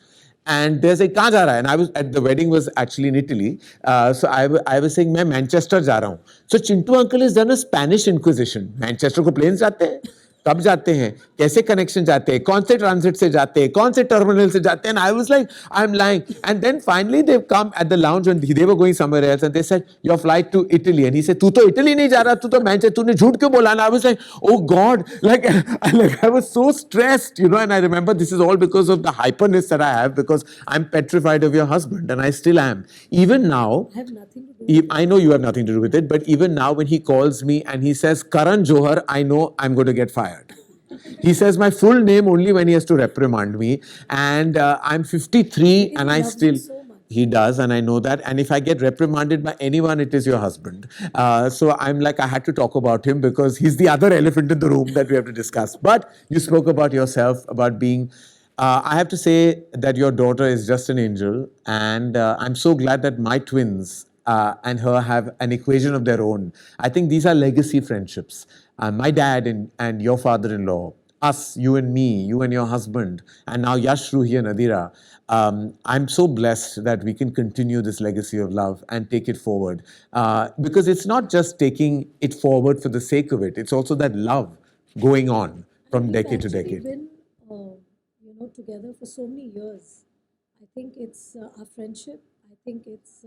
And they say, "Kahan ja raha hai?" And I was at the wedding was actually in Italy, so I was saying, "मैं Manchester जा रहा हूँ." So Chintu uncle has done a Spanish Inquisition. Manchester को planes जाते हैं, कब जाते हैं, कैसे कनेक्शन जाते हैं, कौन से ट्रांजिट से जाते हैं, कौन से टर्मिनल से जाते हैं. And I was like, I'm lying. And then finally they've come at the lounge, and they were going somewhere else, and they said, your flight to Italy. And he said, तू तो Italy नहीं जा रहा, तू तो Manchester, तूने झूठ क्यों बोला? And I was like, oh God, like I was so stressed, and I remember this is all because of the hyperness that I have, because I'm petrified of your husband, and I still am. Even now, I have nothing to do. I know you have nothing to do with it, but even now when he calls me and he says, Karan Johar, I know I'm going to get fired. He says my full name only when he has to reprimand me. And I'm 53 and I still... He does, and I know that. And if I get reprimanded by anyone, it is your husband. So I'm like, I had to talk about him because he's the other elephant in the room that we have to discuss. But you spoke about yourself, about being... I have to say that your daughter is just an angel. And I'm so glad that my twins and her have an equation of their own. I think these are legacy friendships. My dad and your father-in-law, us, you and me, you and your husband, and now Yash, Ruhi and Adira. I'm so blessed that we can continue this legacy of love and take it forward. Because it's not just taking it forward for the sake of it. It's also that love going on from decade to decade. We've been, together for so many years. I think it's our friendship. I think it's,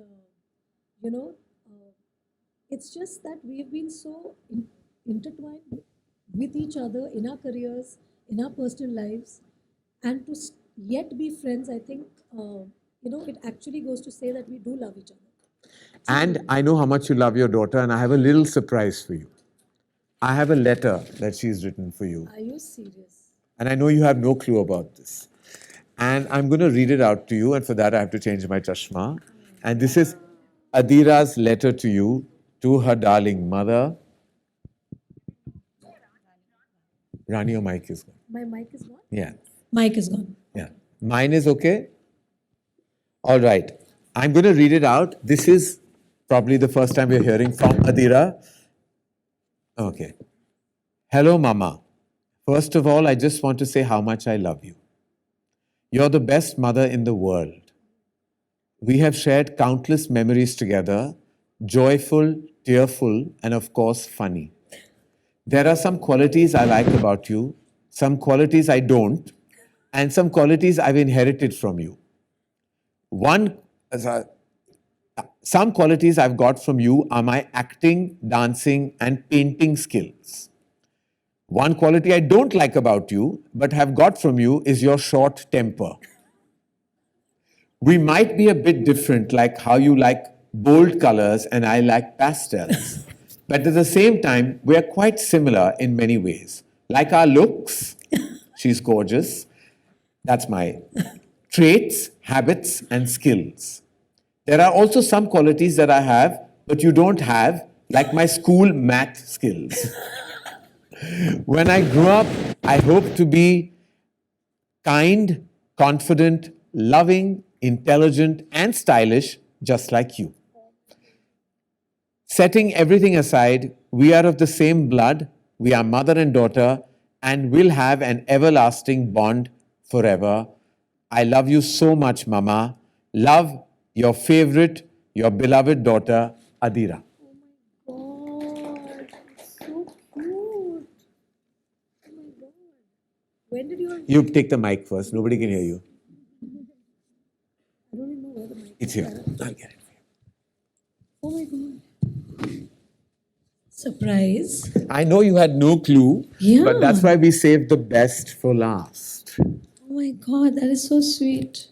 it's just that we've been so intertwined with each other in our careers, in our personal lives, and to yet be friends. I think, it actually goes to say that we do love each other. And I know how much you love your daughter, and I have a little surprise for you. I have a letter that she's written for you. Are you serious? And I know you have no clue about this. And I'm going to read it out to you, and for that I have to change my chashma. And this is Adira's letter to you, to her darling mother. Rani, your mic is gone. My mic is gone? Yeah. Mic is gone. Yeah. Mine is okay? All right. I'm going to read it out. This is probably the first time we're hearing from Adira. Okay. Hello, Mama. First of all, I just want to say how much I love you. You're the best mother in the world. We have shared countless memories together, joyful, tearful, and of course, funny. There are some qualities I like about you, some qualities I don't, and some qualities I've inherited from you. Some qualities I've got from you are my acting, dancing, and painting skills. One quality I don't like about you, but have got from you, is your short temper. We might be a bit different, like how you like bold colors and I like pastels. But at the same time, we are quite similar in many ways. Like our looks, she's gorgeous. That's my traits, habits, and skills. There are also some qualities that I have, but you don't have, like my school math skills. When I grew up, I hope to be kind, confident, loving, intelligent, and stylish, just like you. Setting everything aside, we are of the same blood, we are mother and daughter, and will have an everlasting bond forever. I love you so much, Mama. Love, your favorite, your beloved daughter, Adira. God, so cute. Oh my God. When did you... You take the mic first. Nobody can hear you. I don't even know where the mic It's is. here. I'll get it. Oh my God. Surprise. I know you had no clue, Yeah. but that's why we saved the best for last. Oh my God, that is so sweet.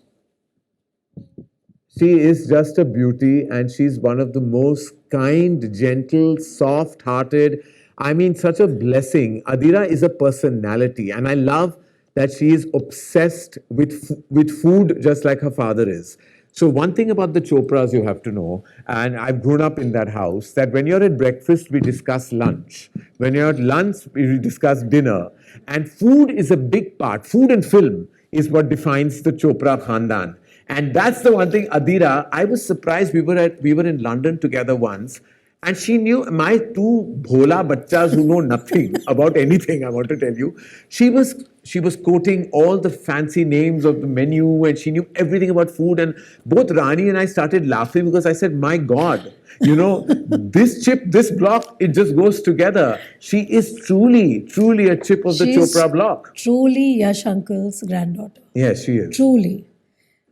She is just a beauty, and she's one of the most kind, gentle, soft-hearted. I mean, such a blessing. Adira is a personality, and I love that she is obsessed with food just like her father is. So one thing about the Chopras you have to know, and I've grown up in that house, that when you're at breakfast, we discuss lunch. When you're at lunch, we discuss dinner. And food is a big part. Food and film is what defines the Chopra Khandan. And that's the one thing, Adira, I was surprised. We were in London together once, and she knew my two bhola bachchas who know nothing about anything, I want to tell you. She was quoting all the fancy names of the menu, and she knew everything about food. And both Rani and I started laughing because I said, my God, you know, this chip, this block, it just goes together. She is truly, truly a chip of the She's Chopra block. Truly Yash Uncle's granddaughter. Yes, she is. Truly.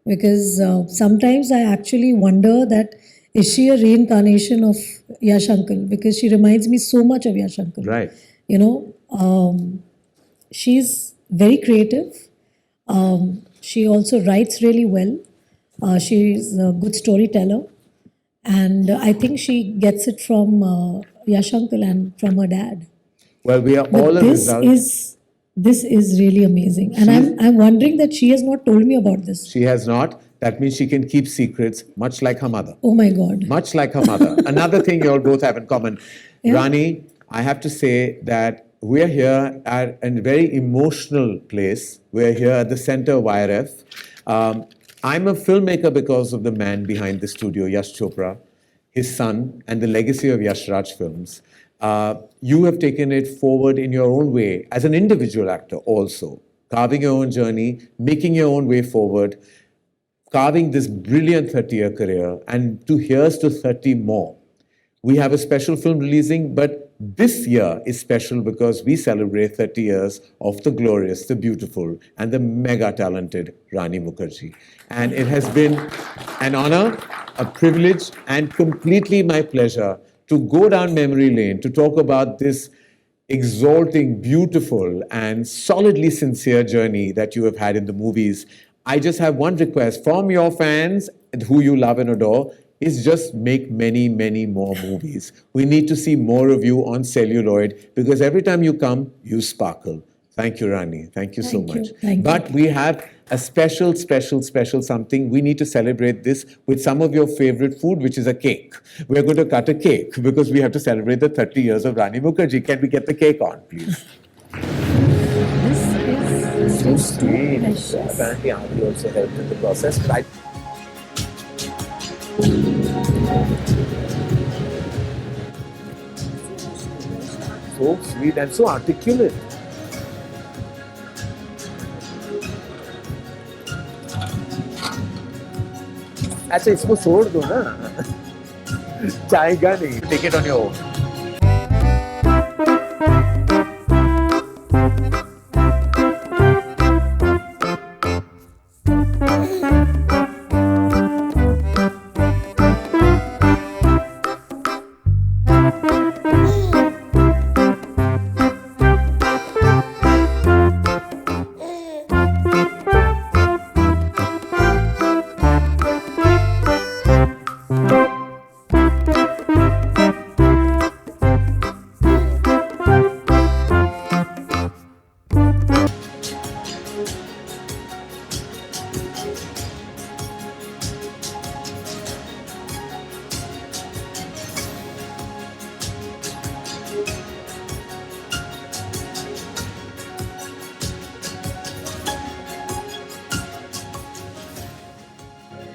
Because sometimes I actually wonder that is she a reincarnation of Yash Uncle? Because she reminds me so much of Yash Uncle. Right. You know, she's very creative. She also writes really well. She's a good storyteller. And I think she gets it from Yash Uncle and from her dad. Well, we are But all a result. this is really amazing. And I'm wondering that she has not told me about this. She has not. That means she can keep secrets, much like her mother. Oh my God. Much like her mother. Another thing you all both have in common. Yeah. Rani, I have to say that we're here at a very emotional place. We're here at the center of YRF. I'm a filmmaker because of the man behind the studio, Yash Chopra, his son, and the legacy of Yash Raj Films. You have taken it forward in your own way as an individual actor also, carving your own journey, making your own way forward, carving this brilliant 30-year career, and here's to 30 more. We have a special film releasing, but this year is special because we celebrate 30 years of the glorious, the beautiful, and the mega talented Rani Mukherjee. And it has been an honor, a privilege, and completely my pleasure to go down memory lane to talk about this exalting, beautiful, and solidly sincere journey that you have had in the movies. I just have one request from your fans who you love and adore, is just make many, many more movies. We need to see more of you on celluloid because every time you come, you sparkle. Thank you, Rani. Thank you so Thank you. much. Thank But you. we have a special something. We need to celebrate this with some of your favorite food, which is a cake. We're going to cut a cake because we have to celebrate the 30 years of Rani Mukherjee. Can we get the cake on, please? This is too precious. Apparently, Auntie also helped in the process. Right. So sweet and so articulate. अच्छा इसको छोड़ दो ना चाहेगा नहीं take it on your own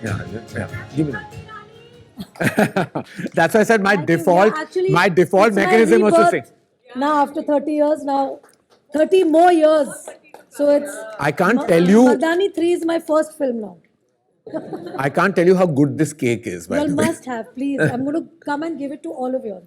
Yeah. Give me that. That's why I said my default it's mechanism my was to rebirth. sing. Now after 30 years, now 30 more years. So it's. I can't tell you. Mardaani 3 is my first film now. I can't tell you how good this cake is. You all must have, please. I'm going to come and give it to all of you all.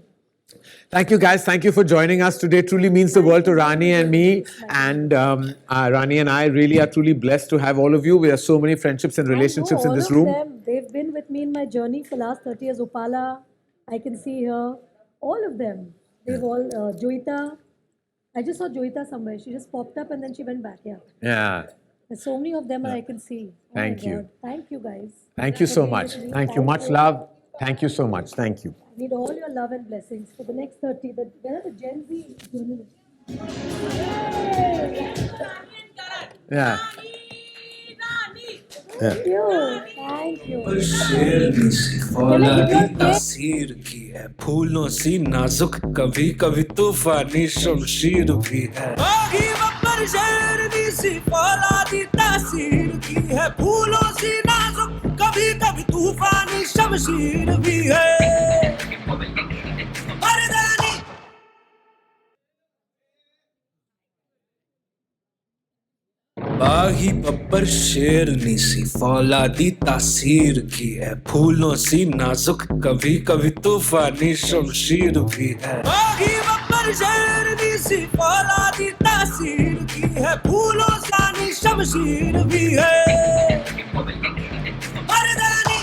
Thank you, guys. Thank you for joining us today. Truly means the world to Rani and me. And Rani and I really are truly blessed to have all of you. We have so many friendships and relationships in this room. All of them, they've been with me in my journey for the last 30 years. Upala, I can see her. All of them. They've all, Joita. I just saw Joita somewhere. She just popped up and then she went back. Yeah. Yeah. There's so many of them that I can see. Thank my you. God. Thank you, guys. Thank you so much. Thank you. Much love. Thank you so much. Thank you. I need all your love and blessings for the next 30. Where are the Gen Z journalists? Yeah. Thank you. Thank you. पर शेरनी सी फौलादी तासीर की है फूलों सी नाजुक कभी कभी तूफानी शमशीर भी है आगी पर शेरनी सी फौलादी तासीर की है फूलों सी नाजुक कभी कभी तूफानी शमशीर भी है मर्दानी बागी बब्बर शेरनी सी फौलादी तासीर की है फूलों सी नाजुक कभी कभी तूफानी शमशीर भी है बागी बब्बर शेरनी सी फौलादी तासीर की है फूलों सी शमशीर भी है मर्दानी